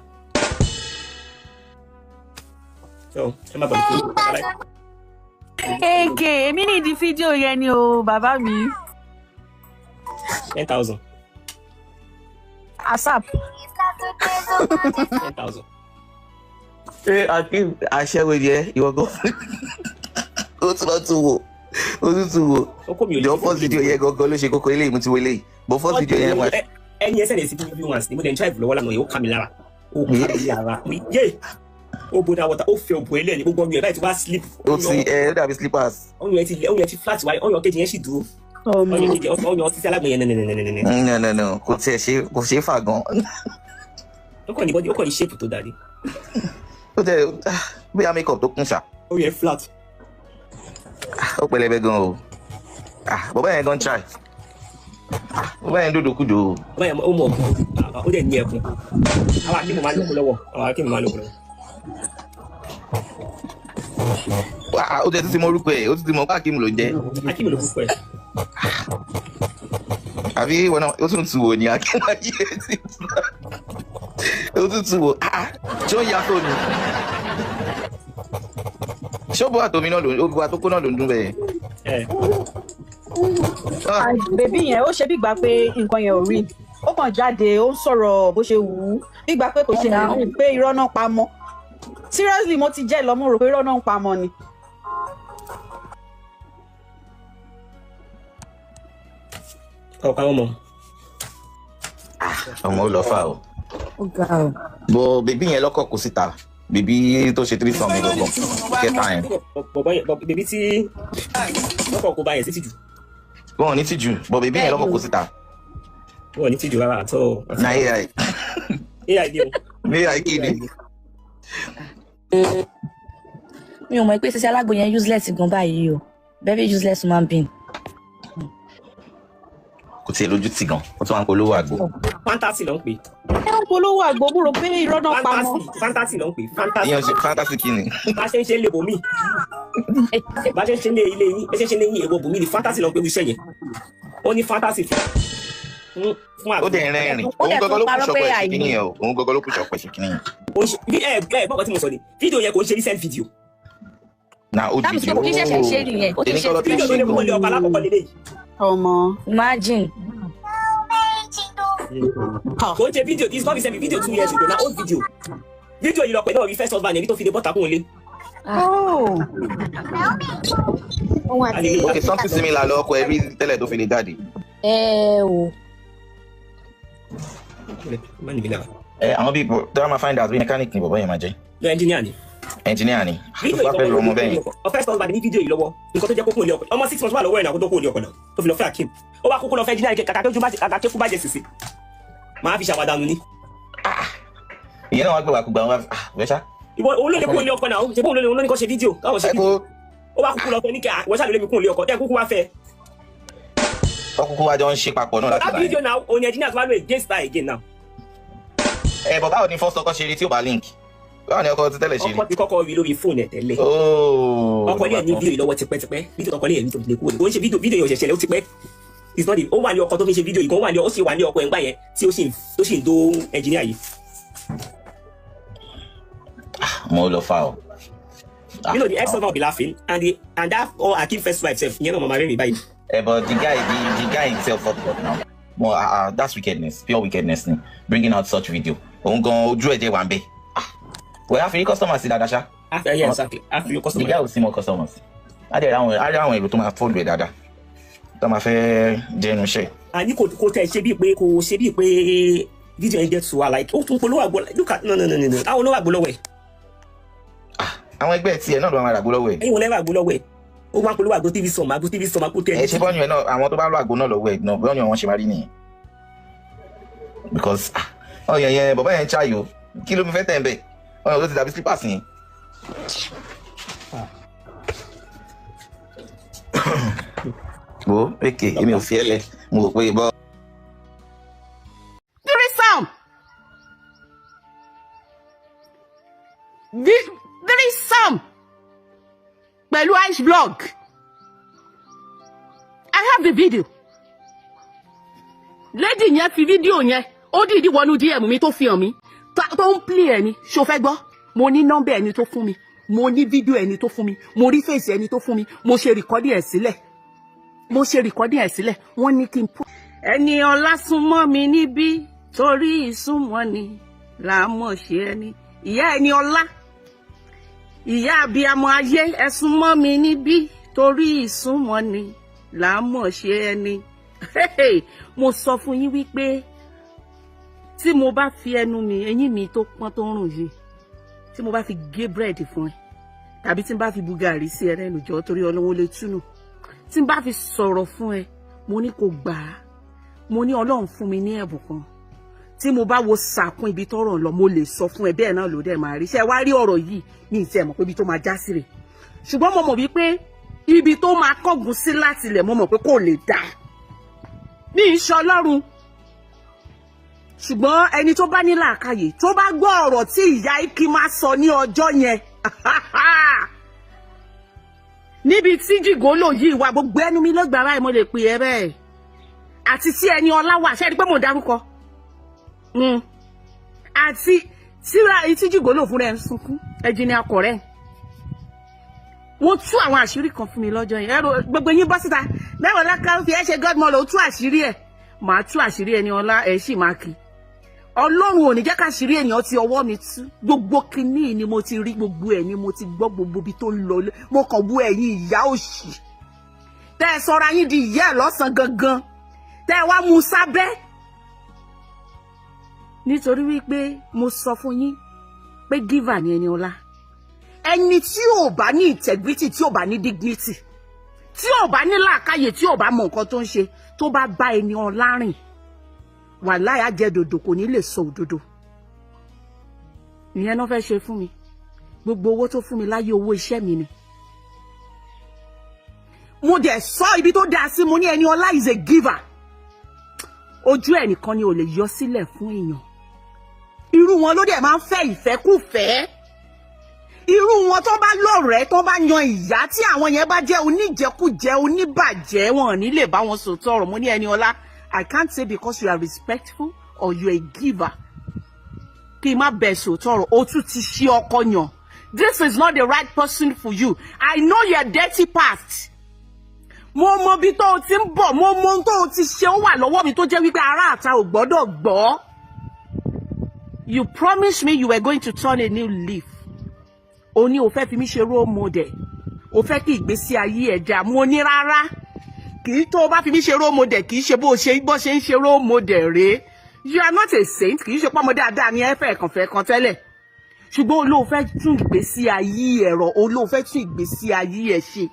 ẹ má bọ̀ ní fídíò. Ege èmi ní ìdí fídíò yẹn ni o bàbá mi. 10,000. ASAP. 10,000. Ṣé Akeem aṣẹ́wó yẹ ìwọ gan? Ó tún wò. Ìjọ first video yẹn gangan ló ṣe kókó eléyìí mo ti wo eléyìí. But first video yẹn wá. Ẹni ẹsẹ̀ lè sí bí once ni mo dẹ̀ ń drive lọ́wọ́ lánàá yẹn ó kà mí lára. Ó kà mí lára. Yé! Ó bóda wọ́ta ó fẹ́ òbò ẹlẹ́ni gbogbo ọmọ ẹ̀ báyìí ti wá sleep. Ó ti ó dàbí slippers. Ọyàn ẹ ti flat wáyé ọyàn kejì yẹn sì dúró. Ọyàn títí alágbọ̀n yẹn nẹ́nẹ́nẹ́nẹ́nẹ́. No kò ṣe é fà gan. Ó kàn ní bọ́dí ó kàn ní shape tó dáadé. Ó tẹ bóyá make up tó kún ṣá. Ó yẹ flat. Ó pẹlẹbẹ gan o. Bàbá yẹn gan try. Bàbá yẹn dòdò kúdò o. Bàbá yẹn ó mọ̀ ó dẹ̀ ní ẹkùn. Àwọn akéwì máa ń lókun lọ́wọ́. Ó tẹ títí mọ orúkọ ẹ̀ ó títí mọ pé Akeem ló jẹ́. Akeem ló kúkọ ẹ̀. Àbí wọn náà ó tún tù wò ní Akeem ayé ẹ̀ ti tù wò. Ó tún tù wò ṣé ó yàtọ̀ ni? Ṣé ó bọ́ àtòmí náà ó bọ́ àtòkó náà ló ń dún bẹ́ẹ̀? Bèbí yẹn ó ṣe bí gbà pé nǹkan yẹn ò rí ó kàn jáde ó ń sọ̀rọ̀ bó ṣe wù ú bí gbà pé kò ṣe rí pé irọ́ náà pa mọ́ seriously mo ti jẹ́ lọ mo rò pé irọ́ náà ń pa mọ́ ni. Ọ̀pá ọmọ. Ọmọ ó lọ fà o. Bọ̀ bèbí yẹn lọ́kọ̀ kó síta bèbí tó ṣe 3 sọmi gbọ̀ngàn kẹta yẹn. Bèbí tí lọ́kọ̀ kó bá yẹn sí tìjú. Wọ́n ò ní tìjú bọ̀ bèbí yẹn lọ́kọ̀ kó síta. Wọ́n ò ní tìjú rárá àtọ́. Na AI. AI ni o. AI kí ni. Mi ò mọ̀ pé ṣíṣe alágbo yẹn useless gan báyìí o very useless human being. Kò tiẹ̀ lójú tì gan ó tún wá ń polówó àgbo. Fantasy ló ń pè. Ẹ ń polówó àgbo mo rò pé irọ́ náà pa mọ́. Fantasy ló ń pè. Ìyẹn ṣe fantasy kí ni. Bá ṣe ń ṣe ń lè bòmí. Bá ṣe ń ṣe ń lé ilé yín ẹ ṣe ń ṣe ń lé yín èwo bòmí ni fantasy ló ń pè wíṣẹ́ yẹn. Ó ní fantasy fún àgbo. Ó dẹ̀ rẹ́rìn òun gọ́gọ́ ló kù ṣọpọ̀ ẹ̀ṣin kìíní yẹn o òun gọ́gọ́ ló kù ṣọpọ̀ ẹ̀ṣin kìíní yẹn. Gbọ́dọ̀ tí mo sọ ni fídíò yẹn kò ń ṣe recent video. Na old video kò kí ṣẹ̀ṣẹ̀ ṣe nìyẹn ó ti ṣe fídíò tó lè kó lé ọba alákọ̀ọ́kọ́ lélẹ́yìí. Ọmọ. Imagine. Kò ń ṣe fídíò this not recent video 2 years ago na old video. Fídíò yìí lọ pẹ̀lú ọ̀rí first husband ẹni tó fi lè bọ́ta kún un lé. Okay, something similar lọ ọkọ ẹbí tẹ́lẹ̀ tó fi lè jáde. O. Àwọn bíi tó máa find out bí mechanic ni bọ̀bọ̀ yẹn máa jẹ́. No engineer ni. Engineer ni. Tó bá fẹ́ lu ọmọ bẹ́ẹ̀. First husband ní fídíò yìí lọ́wọ́ nǹkan tó jẹ́ kókó ilé ọkọ̀ ọmọ 6 months wà lọ́wọ́ ẹ̀ náà kó tó kó ilé ọkọ̀ náà tó fi lọ fẹ́ Akeem. Ó wá kókó lọ fẹ́ engineer kàkà kéfú bàjẹ́ sisi. Máa fi ṣàwádànù ni. Ìyẹn náà wá gbé wàkúgbà wọn wẹ́ ṣá. Ìwọ olóòlè kó ilé ọkọ̀ náà ṣe bóun olóòlè kó ṣe fídíò káwọn ṣe fídíò. Ó wá kókó lọ fẹ́ ní kí wọ́n ṣàlùlé mi kún ilé ọkọ̀ tẹ́ kúkú wá fẹ́. Ọkùnkùn wa jọ ń ṣe papọ̀ náà láti láì. That video now only engineers wá lò against that again now. But báwo ni first ọkọ ṣe rí tí ó bá link? báwo ni ọkọ ti tẹ́lẹ̀ ṣe rí. ọkọ ti kọ́kọ́ rí lórí fóònù ẹ̀ tẹ́lẹ̀. ọkọ ilé ẹ̀ ní fídíò lọ́wọ́ tipẹ́tipẹ́ fídíò ọkọ ilé ẹ̀ ní tòun lè kúrò ó ń ṣe fídíò yẹn ṣẹ̀ṣẹ̀ ó ti pẹ́ it's not ó wà ní ọkọ tó fi ṣe fídíò yìí kan ó wà ní ó sì wà ní ọkọ ẹ̀ ńgbà yẹn tí ó sì ń dó ẹnjìníà yìí. mo lọ fa o. You know the ex-husband will be laughing and that all Akeem first wife self you know mama very bad. But the guy himself fucked up now. Well, that's wickedness, pure wickedness. Bringing out such video. Well, after your customers see that, Dasha. Yeah, exactly. After your customers. The guy will see more customers. I don't able to afford with that. Don't affair genuine share. And you could tell Shebi pé video and get to like oh to follow look at no. I will not go away. Àwọn ẹgbẹ́ tí ẹ náà ló máa ràgbó lọ́wọ́ ẹ̀. Ẹ̀yin wọ́n lẹ́wọ̀ àgbó lọ́wọ́ ẹ̀. Ó wá polówó àgbo TV sọ̀mù àgbo tẹ̀. Ẹ ṣe bọ́ọ̀nù ẹ̀ náà àwọn tó bá lọ àgbo náà lọ́wọ́ ẹ̀ náà bọ́ọ̀nù wọn ṣe máa rí nìyẹn. Because yẹn bàbá yẹn ń ṣáàyò kí ló fi fẹ́ tẹ̀ ń bẹ̀ ọ̀yàn ló ti dàbí slippers yẹn. Wo èké èmi ò fi ẹ lẹ mo rò pé bọ́. Threesome pẹ̀lú ice blog. I have the video. Lady yẹn fi fídíò yẹn ó dìídì wọnú DM mi tó fi hàn mí tó ń play ẹni ṣó fẹ́ gbọ́ mo ní nọ́mbà ẹni tó fún mi mo ní fídíò ẹni tó fún mi mo rí fèsì ẹni tó fún mi mo ṣe rìkọ́dì ẹ̀ sílẹ̀ wọ́n ní kí n put. ẹni ọlá súnmọ́ mi níbí torí ìsúnmọ́ ni là á mọ̀ ṣe ẹni ìyá ẹni ọlá ìyá abiyamọ ayé ẹ súnmọ́ mi níbí torí ìsúnmọ́ ni là á mọ̀ ṣe ẹni. Mo sọ fún yín wípé tí mo bá fi ẹnu mi eyín mi tó pọ́n tó ń rùn yìí tí mo bá fi gé búrẹ́dì fún ẹ tàbí tí n bá fi bu gàrí sí ẹ lẹ́nu jọ torí ọlọ́wọ́ lè túnú tí n bá fi sọ̀rọ̀ fún ẹ mo ní kó gbà á mo ní Ọlọ́run fún mi ní ẹ̀bùn kan tí mo bá wo sàkún ibi tọ́rọ̀ lọ mo lè sọ fún ẹ bẹ́ẹ̀ náà ló dẹ̀ máa rí ṣe wá rí ọ̀rọ̀ yìí ní ìtì ẹ̀ mọ̀ pé ibi tó máa já sí rè ṣùgbọ́n mo mọ̀ wípé ibi tó máa kọ́gùn sí láti ilẹ̀ mo mọ̀ pé kò lè dá ní iṣẹ́ Ọlọ́run ṣùgbọ́n ẹni tó bá ní làákàyè tó bá gbọ́ ọ̀rọ̀ tí ìyá Ikí máa sọ ní ọjọ́ yẹn níbi tí jìgólò yìí wà gbogbo ẹnu mi ló gbàrà mo lè pè é bẹ́ẹ̀ àti tí ẹni ọlá wà ṣe é rí pé mo dárúkọ àti tíra tí jìgólò fúnra ẹ̀ ń sunkún ẹjì ni akọ̀rẹ́ wọ́n tú àwọn àṣírí kan fún mi lọ́jọ́ yẹn ẹ̀rọ gbogbo yín bọ́ síta mẹ́wàá lákàá fi ẹ́ ṣe godmother ó tú àṣírí ẹ̀ màá tú àṣírí ẹni ọlá ẹ̀ sì máa kì í Ọlọ́run ò ní jẹ́ káṣírí ènìyàn ti ọwọ́ mi tú gbogbo kinní ni mo ti rí gbogbo ẹ̀ ni mo ti gbọ́ gbogbo ibi tó ń lọ mo kàn bú ẹ̀yin ìyá òṣì tẹ́ ẹ sọra yín di ìyá ẹ̀ lọ́sàn gangan tẹ́ ẹ wá mú sábẹ́ nítorí wípé mo sọ fún yín pé giver ni ẹni ọlá ẹni tí ò bá ní integrity tí ò bá ní dignity tí ò bá ní làákàyè tí ò bá mọ nǹkan tó ń ṣe tó bá bá ẹni ọlá rìn wàláhì àjẹdòdò kò ní lè sọ òdodo ìyẹn náà fẹ́ ṣe fún mi gbogbo owó tó fún mi láyé owó iṣẹ́ mi ni mo dẹ̀ sọ ibi tó dáa sí mo ní ẹni ọlá is a giver ojú ẹ̀ nìkan ni ò lè yọ sílẹ̀ fún èèyàn irú wọn ló dẹ̀ máa ń fẹ́ ìfẹ́kùfẹ́ irú wọn tó bá lọ́rẹ̀ẹ́ tó bá yan ìyá tí àwọn yẹn bá jẹ́ oníjẹkújẹ oníbàjẹ́ wọn ò ní lè bá wọn sòótọ́ ọ̀rọ̀ mo ní ẹni ọlá I can't say because you are respectful or you are a giver. Kí má bẹ̀ sòótọ́ ọ̀rọ̀, o tún ti ṣí ọkọ yàn. This is not the right person for you. I know your dirty past. Mo mọ bí tó o ti ń bọ̀, mo mọ ohun tó o ti ṣe ó wà lọ́wọ́ mi tó jẹ́ wípé ará àta ò gbọ́dọ̀ gbọ́. You promised me you were going to turn a new leaf. O ní o fẹ́ fi mí ṣe role model. O fẹ́ kí ìgbésí ayé ẹ̀ dá. Mo ní rárá. Kì í tó o bá fi mí ṣe role model kì í ṣe bó ṣe ń ṣe role model rèé. You are not a saint kì í ṣe pọ́nmọ dáadáa ní ẹ̀fẹ̀ kan tẹ́lẹ̀. Ṣùgbọ́n o ló fẹ́ tún ìgbésí ayé ẹ̀rọ o ló fẹ́ tún ìgbésí ayé ẹ̀ ṣe.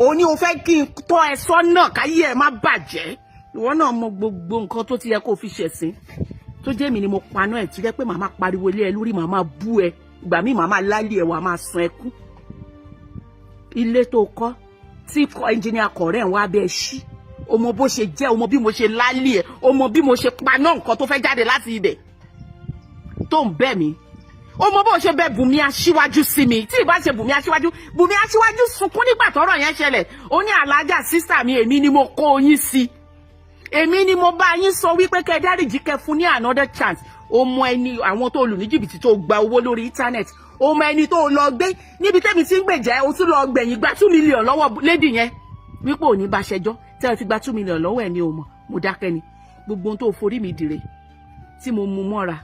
O ní o fẹ́ kí n tọ́ ẹ sọ́nà káyé ẹ má bàjẹ́. Ìwọ náà mọ gbogbo nǹkan tó ti yẹ kó fi ṣẹ̀sín. Tó jẹ́ mi ni mo paná ẹ̀ tó jẹ́ pé màmá pariwo lé ẹ lórí màmá bú ẹ. Ìgbà míì màmá lálé ẹ wà máa sun ẹkún. Ilé tó kọ́ tí ẹnjìníà kọ̀rẹ́ ń wá bẹ́ẹ̀ ṣí o mọ bó ṣe jẹ́ o mọ bí mo ṣe lálé ẹ̀ o mọ bí mo ṣe paná nǹkan tó fẹ́ jáde láti ibẹ̀ tó ń bẹ̀ mí ó mọ bó ṣe bẹ Bùnmi Aṣíwájú sí mi tí ìbá ṣe Bùnmi Aṣíwájú sunkún nígbà tọ́rọ̀ yẹn ṣẹlẹ̀ ó ní alájà sísà mi èmi ni mo kó yín sí èmi ni mo bá yín sọ wípé kẹ́ dáríjì kẹ́ fún ní another chance ó mọ ẹni àwọn tó lù ní jìbìtì tó gba owó lórí internet ó mọ ẹni tó lọ gbé níbi tẹ́mi tí ń gbèjà ó tún lọ gbẹ̀yìn gba 2 million lọ́wọ́ lady yẹn wípé ò ní bá ṣẹjọ́ tẹ́ ẹ fi gba 2 million lọ́wọ́ ẹ̀ ní o mọ̀ mo dákẹ́ ni gbogbo ohun tó forí mi dìre tí mo mú mọ́ra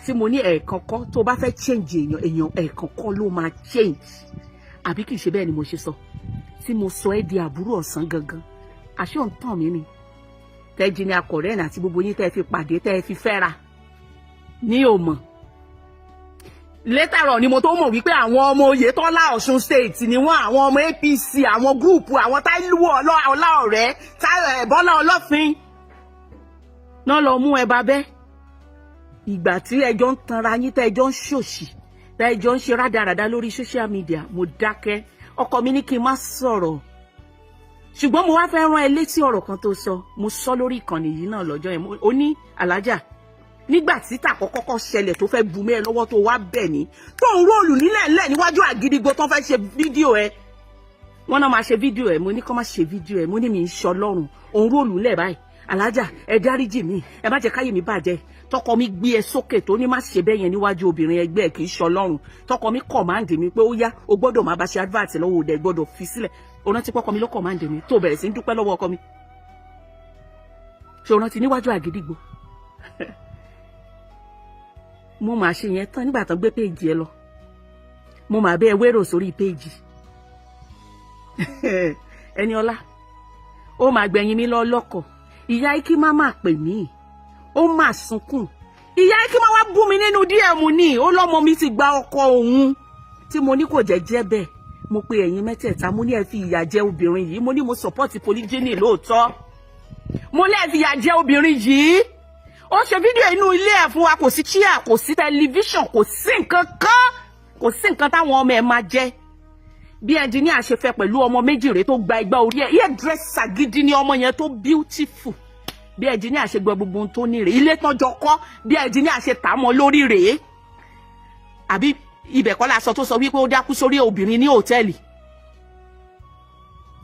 tí mo ní ẹ̀ẹ̀kan kọ́ tó bá fẹ́ change èèyàn ẹ̀ẹ̀kan kọ́ ló máa change àbí kì í ṣe bẹ́ẹ̀ ni mo ṣe sọ tí mo sọ ẹ́ di àbúrò ọ̀sán gangan àṣé òun tàn mí ni tẹ́jì ni akọ̀rẹ́ àti gbogbo yín tẹ́ fi pàdé tẹ́ fi fẹ́ra ní òmọ̀ later on ni mo tó mọ̀ wípé àwọn ọmọ Oyètọ́lá Ọ̀ṣun state ni wọ́n àwọn ọmọ APC àwọn gúùpù àwọn Táíwò Ọláọ̀rẹ́ Bọ́lá Ọlọ́fin náà lọ mú ẹ babẹ́ ìgbà tí ẹjọ́ ń tanra yín tẹ́ ẹjọ́ ń ṣòṣì tẹ́ ẹjọ́ ń ṣe rádaràda lórí social media mo dákẹ́ ọkọ mi ní kí n má sọ̀rọ̀ ṣùgbọ́n mo wá fẹ́ rán ẹ létí ọ̀rọ̀ kan tó sọ mo sọ lórí ìkànnì yìí náà lọ́jọ́ yẹn ó ní alájà nígbà tí tàkọ́kọ́ ṣẹlẹ̀ tó fẹ́ bu mí ẹ lọ́wọ́ tó wá bẹ̀ ní tó ń róòlù nílẹ̀ níwájú àgídígbò tó fẹ́ ṣe fídíò ẹ wọ́n náà máa ṣe fídíò ẹ mo ní kó má ṣe fídíò ẹ mo ní mi ń ṣọ lọ́rùn òun róòlù lẹ̀ báyìí alájà ẹ dáríjì mi ẹ má jẹ́ káyé mi bàjẹ́ tọkọ mi gbé ẹ sókè tó ní má ṣe bẹ́ẹ̀ yẹn níwájú obìnrin ẹgbẹ́ ẹ kì í ṣọ lọ́rùn tọkọ mi command mi pé ó yá o gbọ́dọ̀ má bá ṣe advert lọ́wọ́ òde gbọ́dọ̀ fi sílẹ̀ o rántí pọ́kọ mi ló command mi tó bẹ̀rẹ̀ sí ń dúpẹ́ lọ́wọ́ ọkọ mi ṣé o rántí níwájú àgídígbò mo máa ṣe yẹn tán nígbà tán gbé péèjì ẹ lọ mo máa bẹ ẹ wérò sórí péèjì Ẹniọlá ó máa gbẹ̀yìn mi lọ lọ́kọ̀ ìyá ikí má máa pè mí ó máa sunkún ìyá ikí má wá bú mi nínú DM ní ó lọ́mọ mi ti gba ọkọ òun tí mo ní kò jẹ́ bẹ́ẹ̀ mo pe ẹ̀yin mẹ́tẹ̀ẹ̀ta mo ní ẹ fi ìyà jẹ obìnrin yìí mo ní mo support polygyny lóòótọ́ mo lè fi ìyà jẹ obìnrin yìí ó ṣe fídíò inú ilé ẹ̀ fún wa kò sí chair kò sí tẹlifíṣàn kò sí nǹkan táwọn ọmọ ẹ̀ máa jẹ bí ẹnjìníà ṣe fẹ́ pẹ̀lú ọmọ méjì rẹ̀ tó gba igba orí ẹ̀ iye dírẹ́sà gidi ni ọmọ yẹn tó beautiful bí ẹnjìníà ṣe gbọ́ gbogbo ohun tó ní rèé ilé tán jọ kọ́ bí ẹnjìníà ṣe tà mọ́ lórí rèé àbí ibẹ̀ kọ́ la sọ tó sọ wípé ó dákú sórí obìnrin ní hòtẹ́ẹ̀lì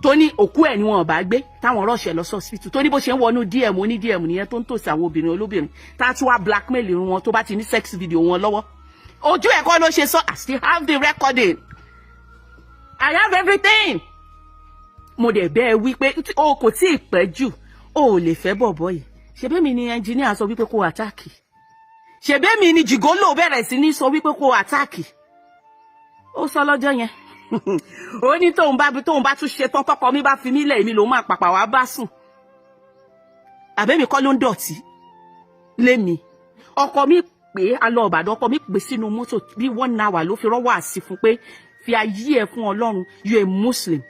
tó ní òkú ẹ̀ ni wọn bá gbé táwọn rọ̀ṣẹ̀ lọ sọ́sìpìtì tó ní bó ṣe ń wọnú DM oní DM nìyẹn tó ń tòsí àwọn obìnrin olóbìnrin tá a tún wá blackmail wọn tó bá ti ní sex video wọn lọ́wọ́ ojú ẹ̀ kọ́ ló ṣe sọ I still have the recording I have everything mo dẹ̀ bẹ́ẹ̀ wípé o kò tí ì pẹ́ jù o ò lè fẹ́ bọ̀bọ̀ yìí ṣebémi ni engineer sọ wípé kó àtáàkì ṣebémi ni jìgólò bẹ̀rẹ̀ sí ní sọ wípé kó àtáàkì ó sọ lọ́jọ́ yẹn ó ní tóun bá tún ṣe tán tọkọ mi bá fi mí lẹ̀ èmi lòun máa pàpà wá bá sùn àbẹ́mi kọ́ ló ń dọ̀tí lémi ọkọ mi pé alọ́ Ìbàdàn ọkọ mi pè sínú mọ́tò bí 1 hour ló fi rọ́wọ́ àsì fún pé fi ayé ẹ fún Ọlọ́run you a Muslim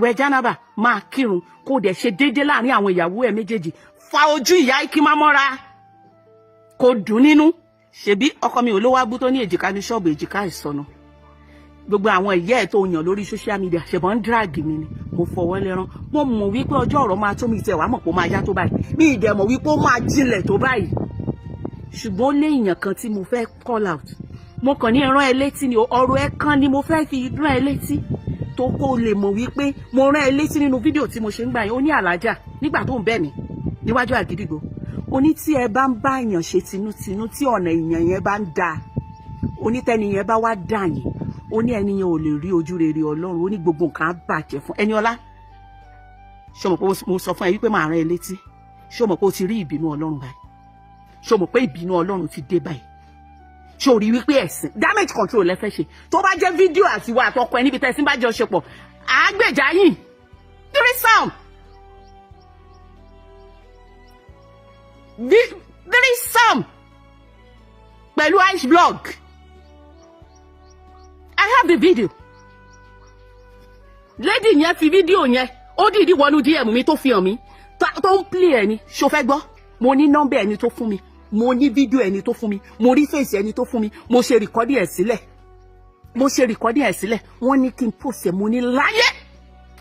wẹ jánábà máa kírun kó dẹ̀ ṣe déédé láàrin àwọn ìyàwó ẹ̀ méjèèjì fa ojú ìyá ikí má mọ́ra kò dùn nínú ṣebí ọkọ mi ò ló wá bú tó ní èjìká ní ṣọ́ọ̀bù èjìká ìsọnù gbogbo àwọn ìyá ẹ̀ tó yàn lórí social media ṣẹ̀bọ̀n ń drag mi ni mo fọwọ́ lẹ́rán mo mọ̀ wípé ọjọ́ ọ̀rọ̀ máa tó mi tẹ̀ wá mọ̀ pé ó máa yá tó báyìí mi ìdẹ̀ mọ̀ wípé ó máa jinlẹ̀ tó báyìí ṣùgbọ́n ó lé èèyàn kan tí mo fẹ́ call out mo kàn ní rán ẹ létí ni ọ̀rọ̀ ẹ kan ni mo fẹ́ fi rán ẹ létí tó kó lè mọ̀ wípé mo rán ẹ létí nínú fídíò tí mo ṣe ń gbà yẹn ó ní àlájà nígbà tó ń bẹ̀ mí níwájú àgídìgbò ó ní tí ẹ bá ń bá èèyàn ṣe tinútinú tí ọ̀nà èèyàn yẹn bá ń da onítẹ́ni yẹn bá wá dà yín ó ní ẹni yẹn ò lè rí ojú rere Ọlọ́run ó ní gbogbo nǹkan á bàjẹ́ fún Ẹniọlá ṣé o mọ̀ pé mo sọ fún ẹ wípé màá rán ẹ létí ṣé o mọ̀ pé o ti rí ìbínú Ọlọ́run báyìí ṣé o mọ̀ pé ìbínú Ọlọ́run ti dé báyìí ṣé o rí wípé ẹ̀sìn damage control lẹ́fẹ́ ṣe tó bá jẹ́ fídíò àti ìwà àtọkọ ẹ níbi tẹ́sí bá jọ ṣe pọ̀ àgbèjà yìí threesome pẹ̀lú ice blog I have the video lady yẹn fi fídíò yẹn ó dìídì wọnú DM mi tó fi hàn mí tó ń play ẹni ṣó fẹ́ gbọ́ mo ní nọ́mbà ẹni tó fún mi mo ní fídíò ẹni tó fún mi mo rí fèsì ẹni tó fún mi mo ṣe rìkọ́dì ẹ̀ sílẹ̀ wọ́n ní kí n post ẹ̀ mo ní láyé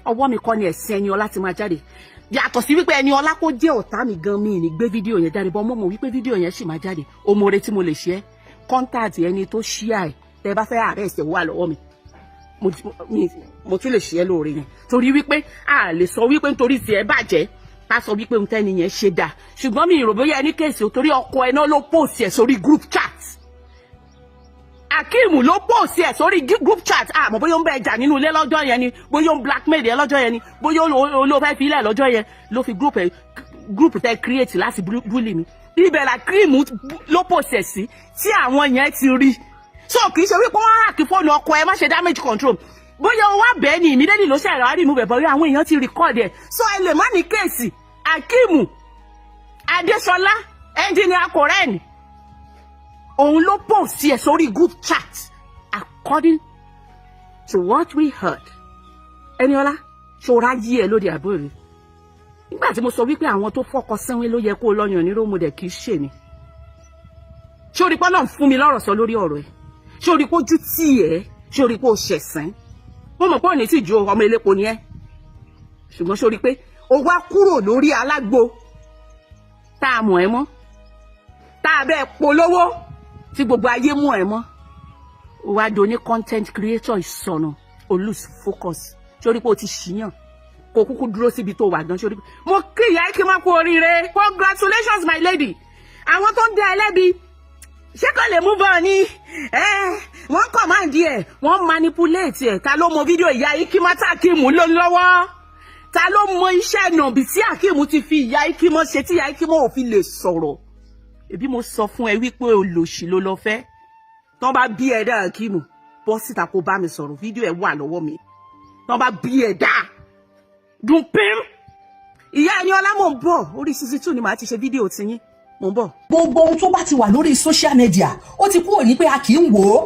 ọwọ́ mi kọ́ ni ẹ̀sìn Ẹniọlá ti máa jáde yàtọ̀ sí wípé Ẹniọlá kó jẹ́ ọ̀tá mi gan mi ní gbé fídíò yẹn jáde bọ́ mo mọ̀ wípé fídíò yẹn sì máa jáde o mo retí mo lè ṣe é contact ẹni tó share tẹ́ bá fẹ́ arrest wà lọ́wọ́ mi mo tún lè ṣe ẹ́ lóore yẹn torí wípé a lè sọ wípé nítorí tí ẹ bàjẹ́ ká sọ wípé ohun tẹ́ni yẹn ṣe dà ṣùgbọ́n mi ìrò bóyá ẹni kéèsì torí ọkọ ẹ náà ló post ẹ̀ sórí group chat Akeem ló post ẹ̀ sórí group chat àmọ́ bóyá ó ń bẹ ẹjà nínú ilé lọ́jọ́ yẹn ni bóyá ó ń blackmail ẹ lọ́jọ́ yẹn ni bóyá ó fẹ́ fi ilẹ̀ lọ́jọ́ yẹn ló fi group tẹ create láti bully mi ibẹ̀ la Akeem ló post ẹ̀ sí tí àwọn yẹn ti rí so kì í ṣe wípé wọ́n hack fóònù ọkọ ẹ má ṣe damage control bóyá ó wá bẹ́ẹ̀ ni immediately ló ṣẹ̀rọ àrí mú bẹ̀ bọ́yá àwọn èèyàn ti record ẹ̀ so ẹ lè má ní kéèsì Akeem Adéṣọlá engineer Koren òun ló post ẹ̀ sórí group chat according to what we heard. Ẹniọlá ṣòra yí ẹ lóde àbúrò rẹ nígbà tí mo sọ wípé àwọn tó fọkọ sẹ́wọ́n ló yẹ kó lọ́yàn ní rómọdé kì í ṣe ni ṣórí pé Ọlọ́run fún mi lọ́rọ̀ sọ lórí ọ̀rọ̀ ẹ̀ ṣórí pé ojú tí ẹ̀ ṣórí pé ó ṣẹ̀sán mo mọ̀ pé òní tí ju ọmọ elépo ni ẹ́ ṣùgbọ́n ṣórí pé ó wá kúrò lórí alágbo tá a mọ̀ ẹ́ mọ́ tá a bẹ́ẹ̀ polówó tí gbogbo ayé mú ẹ́ mọ́ ó wá do ní content creator ìsọ̀nà ó lose focus ṣórí pé ó ti ṣìyàn kò kúkú dúró síbi tó wà gan ṣórí pé mo kí ìyá kí n má kú oríire congratulations my lady àwọn tó ń dá ẹlẹ́bi ṣé kò lè move on ni wọ́n command ẹ̀ wọ́n manipulate ẹ̀ ta ló mọ fídíò ìyá Ikima tá Akeem ló lọ́wọ́ ta ló mọ iṣẹ́ nàbì tí Akeem ti fi ìyá Ikima ṣe tí ìyá Ikima ò fi lè sọ̀rọ̀ ẹbí mo sọ fún ẹ wípé olòṣì ló lọ fẹ́ tán bá bí ẹ dá Akeem bọ́ síta kó bá mi sọ̀rọ̀ fídíò ẹ̀ wà lọ́wọ́ mi tán bá bí ẹ dá dùn pín ìyá Ẹniọlá mò ń bọ̀ orí season 2 ni màá ti ṣe fídíò tiyín mo ń bọ̀. gbogbo ohun tó bá ti wà lórí social media ó ti kúrò ní pé a kì í wò ó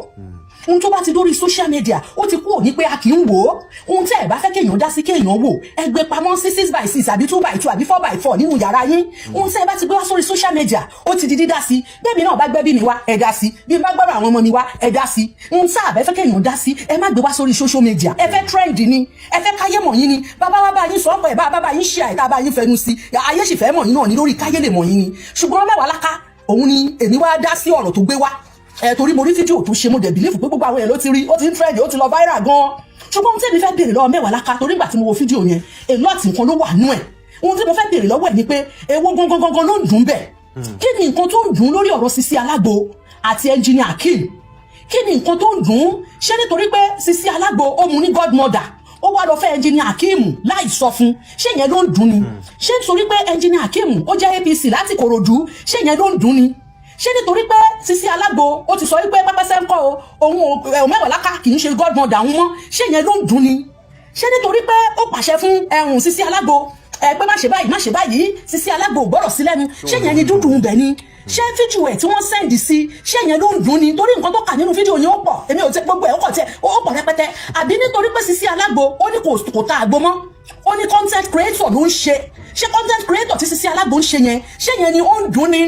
ohun tó bá ti dórí social media ó ti kúrò ní pé a kì í wò ó ohun tí ẹ bá fẹ́ kéèyàn dá sí kéèyàn wò ẹ gbé pamọ́ sí 6x6 àbí 2x2 àbí 4x4 nínú yàrá yín ohun tí ẹ bá ti gbé wá sórí social media ó ti di dídá sí bẹ́ẹ̀mi náà bá gbẹ́ bí mi wá ẹ dá sí bí n bá gbọ́dọ̀ àwọn ọmọ mi wá ẹ dá sí ohun tí àbẹ́ fẹ́ kéèyàn dá sí ẹ má gbé wá sórí social media ẹ fẹ́ trend ni ẹ fẹ́ káyé mọ̀ yín ni bàbá wa bá yín sọ pé bàbá yín ṣe àìta bá yín fẹnu sí ayé sì fẹ́ mọ̀ yín náà ní lórí káyé lè mọ̀ yín ni ṣùgbọ́n mẹ́wàá láká òun ni èmi wá dá sí ọ̀rọ̀ tó gbé wá torí mo rí fídíò tó ṣe mo dẹ̀ bìlífù pé gbogbo àwọn èèyàn ló ti rí ó ti ń trend ó ti lọ viral gan ṣùgbọ́n ohun tí èmi fẹ́ béèrè lọ́wọ́ mẹ́wàá láká torí ìgbà tí mo wo fídíò yẹn èlò nǹkan ló wà nú ẹ̀ ohun tí mo fẹ́ béèrè lọ́wọ́ ẹ̀ ni pé èwo gangan ló ń dùn bẹ̀ kí ni nǹkan tó ń dùn lórí ọ̀rọ̀ Sisi Alágbo àti engineer Akeem kí ni nǹkan tó ń dùn ṣé nítorí pé Sisi Alágbo ó mu ní godmother ó wá lọ fẹ́ engineer Akeem láì sọ fún ṣé yẹn ló ń dùn ni ṣé nítorí pé engineer Akeem ó jẹ́ APC láti Kòròdú ṣé yẹn ló ń dùn ni ṣé nítorí pé Sisi Alágbo ó ti sọ wípé pẹ́pẹ́sẹ́ ń kọ́ o òun mẹ́wàá láká kì í ṣe godmother òun mọ́ ṣé yẹn ló ń dùn ni ṣé nítorí pé ó pàṣẹ fún Sisi Alágbo pé má ṣe báyìí Sisi Alágbo gbọ́dọ̀ sí lẹ́nu ṣé yẹn ni dúdú bẹ̀ ni ṣé fídíò ẹ̀ tí wọ́n sẹ́ndì sí ṣé yẹn ló ń dùn ni torí nǹkan tó kà nínú fídíò yẹn ó pọ̀ èmi ò tẹ gbogbo ẹ̀ ó kọ̀ tẹ ó pọ̀ rẹpẹtẹ àbí nítorí pé Sisi Alágbo ó ní kò ta àgbo mọ́ ó ní content creator ló ń ṣe content creator tí Sisi Alágbo ń ṣe yẹn ni ó ń dùn ni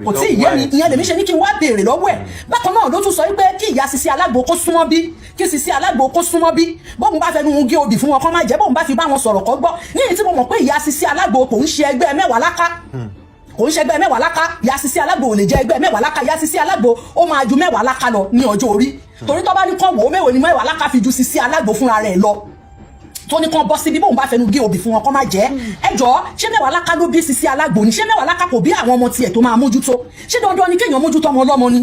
kò tí ìyá mi ìyẹn lèmi ṣe ní kí n wá béèrè lọ́wọ́ ẹ̀ bákan náà ló tún sọ wípé kí ìyá Sisi Alágbo kó súnmọ́ bí kí Sisi Alágbo kó súnmọ́ bí bóun bá fẹnu gé obì fún wọn kọ́ máa jẹ́ bóun bá fi bá wọn sọ̀rọ̀ kọ́ gbọ́ ní èyí tí mo mọ̀ pé ìyá Sisi Alágbo kò ń ṣe ẹgbẹ́ mẹ́wàá láká kò ń ṣe ẹgbẹ́ mẹ́wàá láká ìyá Sisi Alágbo ò lè jẹ́ ẹgbẹ́ mẹ́wàá láká ìyá Sisi Alágbo ó máa ju mẹ́wàá láká lọ ní ọjọ́ orí torí tó bá ní kàn wò ó mẹ́wàá ni mẹ́wàá láká fi ju Sisi Alágbo fúnra rẹ̀ lọ tó ní kan bọ́ síbi bóun bá fẹnu gé obì fún wọn kọ́ máa jẹ́ ẹjọ́ ṣé mẹ́wàá láká ló bí Sisi Alágbo ni ṣé mẹ́wàá láká kò bí àwọn ọmọ tiẹ̀ tó máa mójútó ṣé dandan ni kéèyàn mójútó ọmọ ọlọ́mọ ni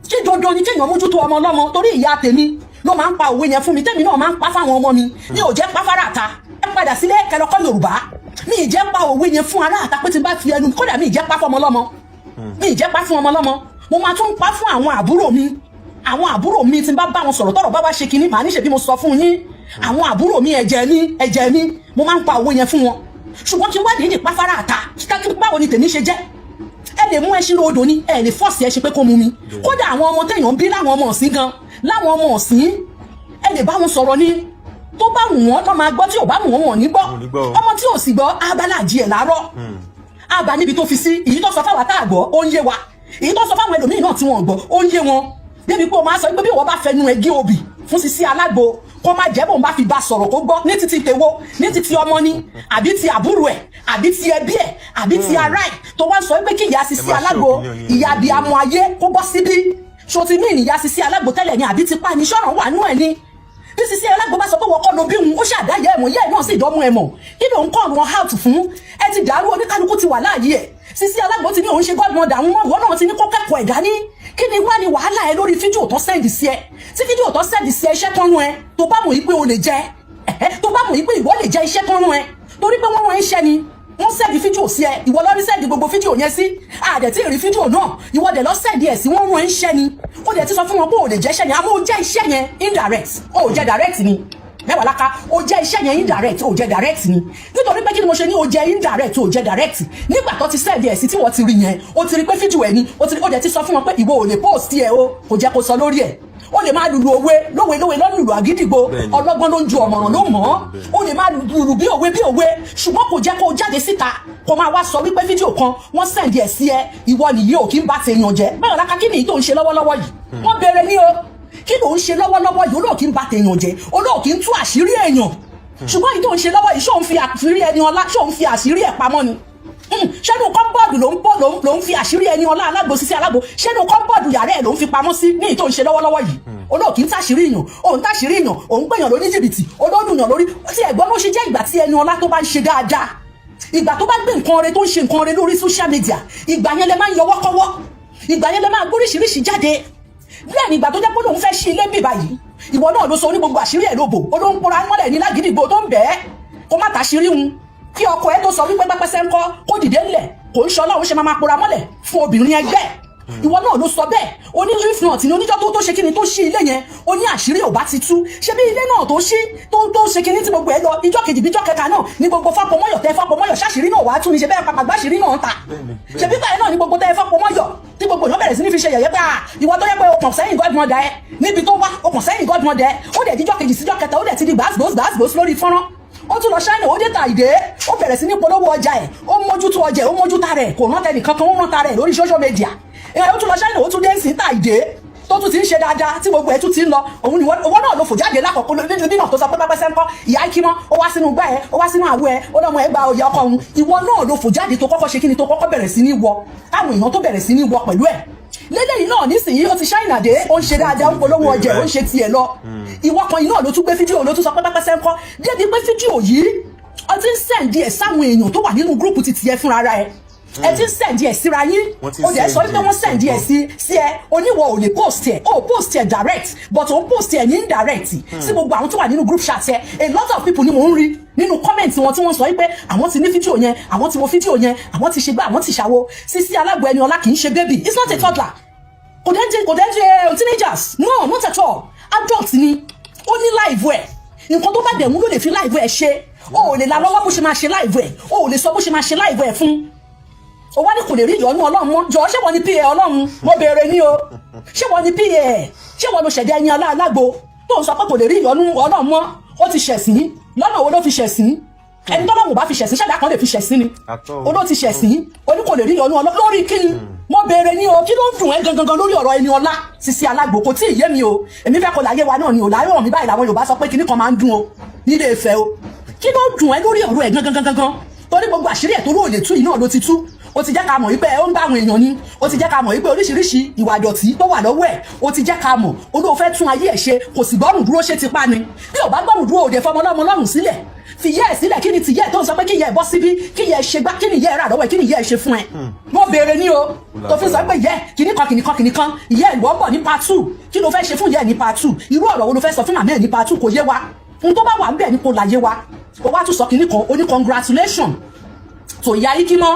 ṣé dandan ni kéèyàn mójútó ọmọ ọlọ́mọ torí ìyá tèmi ló máa ń pa òwe yẹn fún mi tèmi náà máa ń pa fáwọn ọmọ mi ní ò jẹ́ pa fara àta ẹ padà sílé kẹlọkọ Yorùbá mi ì jẹ́ pa òwe yẹn fún ará àta pé tí n bá fi ẹnu kódà mi ì jẹ́ pa fún ọmọ ọlọ́mọ mi ì jẹ́ pa fún ọmọ ọlọ́mọ mo máa tún pa fún àwọn àbúrò mi tí n bá wọn sọ̀rọ̀ tọ́rọ̀ bá wá ṣe kinní màá níṣe bí mo sọ fún yín àwọn àbúrò mi ẹ̀jẹ̀ mi mo máa ń pa òwe yẹn fún wọn ṣùgbọ́n kí wádìí ní pàfárà àta kí báwo ni tèmi ṣe jẹ́ ẹ lè mú ẹṣin odò ni ẹ lè fọ́ọ̀sì ẹṣin pé kó mu mi kódà àwọn ọmọ téèyàn bí láwọn ọmọ ọ̀sìn gan láwọn ọmọ ọ̀sìn ẹ lè bá wọn sọ̀rọ̀ ni tó bá wù wọ́n tó máa gbọ́ tí ò bá wù wọ́n wọ̀n ní gbọ́ ọmọ tí ò sì gbọ́ abáláàjì ẹ̀ láàárọ̀ àbá níbi tó fi sí èyí tó sọ fáwọn tá àgbọ̀ ó ń yé wa èyí tó sọ fáwọn ẹlòmíì náà tí wọ́n gbọ́ ó ń yé wọn débi pé o máa sọ pé bí ìwọ bá fẹnu ẹ gé obì fún Sisi Alágbo kó má jẹ́ bóun bá fi bá sọ̀rọ̀ kó gbọ́ ní títí tèwo ní títí ọmọ ni àbí ti àbúrò ẹ̀ àbí ti ẹbí ẹ̀ àbí ti ará ẹ̀ tó wá sọ pé kí ìyá Sisi Alágbo ìyá abiyamọ ayé kó bọ́ síbí ṣó ti mí ìyá Sisi Alágbo tẹ́lẹ̀ ni àbí ti pa ní sọ̀rọ̀ wà nú ẹ̀ ni bí Sisi Alágbo bá sọ pé wọ́n kọ́ ló bí òun ó ṣàdáyé ẹ̀mọ́ yẹ́ ẹ̀ náà sì dánmọ́ ẹ̀mọ́ kí ló ń kọ́ wọn out fún ẹ ti dàrú oníkálukú ti wà láàyè ẹ̀ Sisi Alágbo ti ní òun ṣe godmother àwọn ọmọ náà ti ní kó kẹ́kọ̀ọ́ ẹ̀ dání kí ni wá ní wàhálà ẹ lórí fídíò tó sẹ́ndì sí ẹ tí fídíò tó sẹ́ndì sí ẹ iṣẹ́ tó rún ẹ tó bá mọ̀ yí pé o lè jẹ tó bá mọ̀ yí pé ìwọ lè jẹ iṣẹ́ tó rún ẹ torí pé wọ́n rán iṣẹ́ ni wọ́n sẹ́ndì fídíò sí ẹ ìwọ lọ́rí sẹ́ndì gbogbo fídíò yẹn sí àdẹ̀ tí rí fídíò náà ìwọ dẹ̀ lọ sẹ́ndì ẹ̀ sí wọ́n rán iṣẹ́ ni ó dẹ̀ ti sọ fún wọn pé o lè jẹ iṣẹ́ yẹn àmọ́ o jẹ́ iṣẹ́ yẹn indirect o jẹ́ direct ni mẹ́wàá láká o jẹ́ iṣẹ́ yẹn indirect o jẹ́ direct ni nítorí pé kí ni mo ṣe ní o jẹ́ indirect o jẹ́ direct nígbà tó ti sẹ́ndì ẹ̀ sí tí wọ́n ti rí yẹn o ti rí pé fídíò ẹ̀ ni o dẹ̀ ti sọ fún wọn pé ìwọ ò lè post ẹ̀ o kò jẹ́ kó sọ lórí ẹ̀ o lè máa lùlù òwe lówe lọ́lùlù àgídìgbò ọlọ́gbọ́n ló ń ju ọ̀mọ̀ràn ló mọ̀ ọ́ o lè máa lùlù bí òwe ṣùgbọ́n kò jẹ́ kó jáde síta kó máa wá sọ wípé fídíò kan wọ́n sẹ̀ǹdì ẹ̀ sí ẹ ìwọ nìyí ò kí ń bá tèèyàn jẹ́ bẹ́ẹ̀ láká kí nìyí tó ń ṣe lọ́wọ́lọ́wọ́ yìí wọ́n béèrè ní o kí ló ń ṣe lọ́wọ́lọ́wọ́ yìí olóò kí ń bá tèèyàn jẹ́ olóò kí ń tú àṣírí èèyàn ṣùgbọ́n èyí tó ń ṣe lọ́wọ́ yìí ṣó ń fi àṣírí ẹni ọlá ṣó ń fi àṣírí ẹ̀ pamọ́ ni ṣẹ́nu kọ́ńbọ́ọ̀dù ló ń fi àṣírí ẹni ọlá Alágbo Sisi Alágbo ṣẹ́nu kọ́ńbọ́ọ̀dù yàrá ẹ̀ ló ń fi pamọ́ sí ní ìtò ìṣe lọ́wọ́lọ́wọ́ yìí olóòkì ń tàṣírí èèyàn òun tàṣírí èèyàn òun gbèyàn lóní jìbìtì olódùnyàn lórí tí ẹ̀gbọ́n ló ṣe jẹ́ ìgbà tí ẹni ọlá tó bá ń ṣe dáadáa ìgbà tó bá gbé nǹkan rẹ tó ń ṣe nǹkan rẹ lórí social media ìgbà yẹn lẹ máa ń yọwọ́ kọ́wọ́ ìgbà yẹn lẹ máa gbóríṣiríṣi jáde bẹ́ẹ̀ ni ìgbà tó jẹ́ pé lòun fẹ́ ṣí ilé bíbá yìí ìwọ náà ló sọ ní gbogbo àṣírí ẹ̀ lóbò olóhùn pora mọ́lẹ̀ ní lágídígbò tó ń bẹ́ẹ̀ kó má tàṣírí hun kí ọkọ ẹ tó sọ wípé pẹ́pẹ́sẹ́ ń kọ́ kó dìde ńlẹ̀ kò ń ṣọlá òun ṣe máa pora mọ́lẹ̀ fún obìnrin ẹgbẹ́ ìwọ náà ló sọ bẹ́ẹ̀ oní if not ní oníjọ́ tó ṣe kíni tó ṣí ilé yẹn ó ní àṣírí ò bá ti tú ṣé bí ilé náà tó ṣí tó ṣe kíni tí gbogbo ẹ lọ ìjọ́ kejì bíjọ́ kẹta náà ní gbogbo fọ́pọ̀mọ́yọ̀ tẹ fọ́pọ̀mọ́yọ̀ ṣàṣírí náà wàá tún ní ṣe bẹ́ẹ̀ pàpàgbà ṣírí náà ń ta ṣe bí báyìí náà ní gbogbo tẹ fọ́pọ̀mọ́yọ̀ tí gbogbo èèyàn bẹ̀rẹ̀ sí ní fi ṣe yẹ̀yẹ́ pé ìwọ tó yẹ pé o kàn sẹ́yìn godmother ẹ níbi tó wá o kàn sẹ́yìn godmother ẹ ó dẹ̀ díjọ́ kejì síjọ́ kẹta ó dẹ̀ ti di gbàgbós lórí fọ́nrán ó tún lọ ṣáínà ó dé ta ìdè ó bẹ̀rẹ̀ sí ní polówó ọjà ẹ̀ ó mójútó ọjà ẹ̀ ó mójútó rẹ̀ kò rántẹ́ nìkan kan ó rántá rẹ̀ lórí social media ó tún lọ ṣáínà ó tún dé sí ta ìdè tó tún ti ń ṣe dáadáa tí gbogbo ẹ̀ tún ti ń lọ òun ni owó náà ló fò jáde lákọ̀ọ́kọ́ nínú tó sọ pé pẹ́pẹ́sẹ́ ń kọ́ ìyá ikímọ́ ó wá sínú gbá ẹ̀ ó wá sínú àwọ̀ ẹ̀ ó lọ́mọ ẹ̀ gba òye ọkọ òun ìwọ náà ló fò jáde tó kọ́kọ́ ṣe kíni tó kọ́kọ́ bẹ̀rẹ̀ sí ní wọ táwọn èèyàn tó bẹ̀rẹ̀ sí ní wọ pẹ̀lú ẹ̀ lélẹ́yìn náà nísìnyí ó ti ṣáìnà dé ó ń ṣe dáadáa ó ń polówó ọjà ó ń ṣe tiẹ̀ lọ ìwọ kan yìí náà ló tún gbé fídíò ló tún sọ pé pẹ́pẹ́sẹ́ ń kọ́ débi pé fídíò yìí ó ti ń sẹ̀ǹdì ẹ̀ sáwọn èèyàn tó wà nínú gúrúùpù ti tiẹ̀ fúnra ẹ̀ ẹ ti ń sẹ̀ǹdì ẹ̀ síra yín ó dẹ̀ sọ pé wọ́n sẹ̀ǹdì ẹ̀ sí ẹ oníwọ̀ ò lè post ẹ̀ ó post ẹ̀ direct but ó post ẹ̀ ní indirect sí gbogbo àwọn tó wà nínú group chat ẹ a lot of people ni mò ń rí nínú comment wọn tí wọ́n sọ pé àwọn ti ní fídíò yẹn àwọn ti wo fídíò yẹn àwọn ti ṣe gbá àwọn ti ṣàwo Sisi Alágbo ẹni ọlá kì í ṣe baby it's not a toddler kò dẹ́n teenagers no not at all adult ni ó ní live ẹ̀ nǹkan tó bá dẹ̀ mú ló lè fi live ẹ̀ ṣe o ò lè la lọ́wọ́ bó ṣe máa ṣe live ẹ̀ o ò lè sọ bó ṣe máa ṣe live ẹ̀ fún o wá ní kò lè rí ìyọnu Ọlọ́run mọ́ jọ ṣé wọ́n ní pa Ọlọ́run mo béèrè ní o ṣé wọ́n ní pa ṣé wọ́n ló ṣẹ̀dá ẹni Alágbo tó ń sọ pé kò lè rí ìyọnu Ọlọ́run mọ́ ó ti ṣẹ̀sìn lọ́nà wo ló fi ṣẹ̀sìn ẹni tó lọ́wọ́ bá fi ṣẹ̀sìn ṣẹ̀dá kan lè fi ṣẹ̀sìn ni olóò ti ṣẹ̀sìn o ní kò lè rí ìyọnu Ọlọ́run lórí kíni mo béèrè ní o kí ló ń dùn ẹ́ gangan lórí ọ̀rọ̀ ẹni ọlá Sisi Alágbo kò tí ì yé mi o èmi fẹ́ kó láyé wa náà ni ò láyé wọn mi báyìí làwọn Yorùbá sọ pé kíní kan máa ń dùn o nílé Ifẹ̀ o kí ló ń dùn ẹ́ lórí ọ̀rọ̀ ẹ̀ gangan torí gbogbo àṣírí ẹ̀ tó lóò lè tú yìí náà ló ti tú ó ti jẹ́ ká mọ̀ wípé ó ń bá àwọn èèyàn ni ó ti jẹ́ ká mọ̀ wípé oríṣiríṣi ìwà ìdọ̀tí tó wà lọ́wọ́ ẹ̀ ó ti jẹ́ ká mọ̀ olóò fẹ́ tún ayé ẹ̀ ṣe kò sì gbọ́rùn dúró ṣe ti pa ni bí ò bá gbọ́rùn dúró òde fọmọ lọ́mọ lọ́rùn sílẹ̀ fi yẹ́ ẹ̀ sílẹ̀ kí ni ti yẹ́ ẹ̀ tó ń sọ pé kí yẹ́ ẹ̀ bọ́ síbí kí yẹ́ ẹ̀ ṣe gbá kí ni yẹ́ ẹ̀ rà lọ́wọ́ ẹ̀ kí ni yẹ́ ẹ̀ ṣe fún ẹ mo béèrè ní o tó fi sọ pé yẹ́ kìnnìkan ìyẹ́ ẹ̀ lọ́ bọ̀ ní part 2 kí ló fẹ́ ṣe fún yẹ́ ẹ̀ ní part 2 irú ọ̀rọ̀ wo ló fẹ́ sọ fún màmá ẹ̀ ní part 2 kò yé wa ohun tó bá wà ń bẹ̀ ní kò láyé wa ó wá tún sọ kìnnìkan ó ní congratulation tó ìyá ikímọ́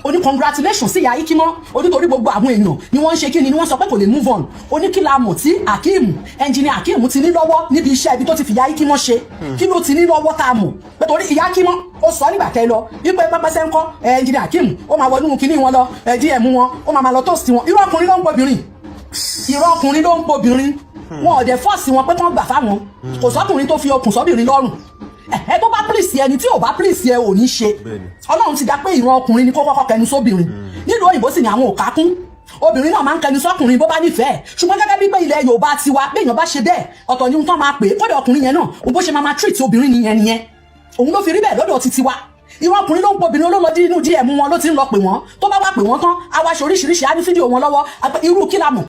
ó ní congratulations sí ìyá ikímọ́ ó ní torí gbogbo àwọn èèyàn ni wọ́n ń ṣe kíni ni wọ́n sọ pé kò lè move on ó ní kí la mọ̀ tí Akeem engineer Akeem ti ní lọ́wọ́ níbi iṣẹ́ ibi tó ti fi ìyá ikímọ́ ṣe kí ló ti ní lọ́wọ́ tá a mọ̀ pé torí ìyá ikímọ́ ó sọ nígbà tẹ́ lọ wípé pẹ́pẹ́sẹ́ ń kọ́ engineer Akeem ó máa wọnú kíní wọn lọ dm wọn ó máa lọ toast wọn irú ọkùnrin ló ń pobìnrin wọn ò dẹ̀ fọ́ọ̀sì wọn pé kán gbà fáwọn kò sọ́kùnrin tó fi okùn sọ́bìnrin lọ́rùn ẹ tó bá pílìsì ẹni tí ò bá pílìsì ẹ ò ní ṣe Ọlọ́run ti dá pé ìran ọkùnrin ni kó kọ́kọ́ kẹnu sóbìnrin nílùú òyìnbó sì ni àwọn ò ká kún obìnrin náà máa ń kẹnu sọ́kùnrin bó bá nífẹ̀ẹ́ ṣùgbọ́n gẹ́gẹ́ bí pé ilẹ̀ Yorùbá tiwa béèyàn bá ṣe bẹ́ẹ̀ ọ̀tọ̀ ni ohun tó máa pè é kódà ọkùnrin yẹn náà bó ṣe máa treat obìnrin nìyẹn òun ló fi rí bẹ́ẹ̀ lọ́dọ̀ titi wa ìwọ ọkùnrin ló ń pọ obìnrin olólọ inú DM wọn ló ti ń lọ pè wọ́n tó bá wá pè wọ́n tán á wá ṣe oríṣiríṣi á ní fídíò wọn lọ́wọ́ irú kí la mọ̀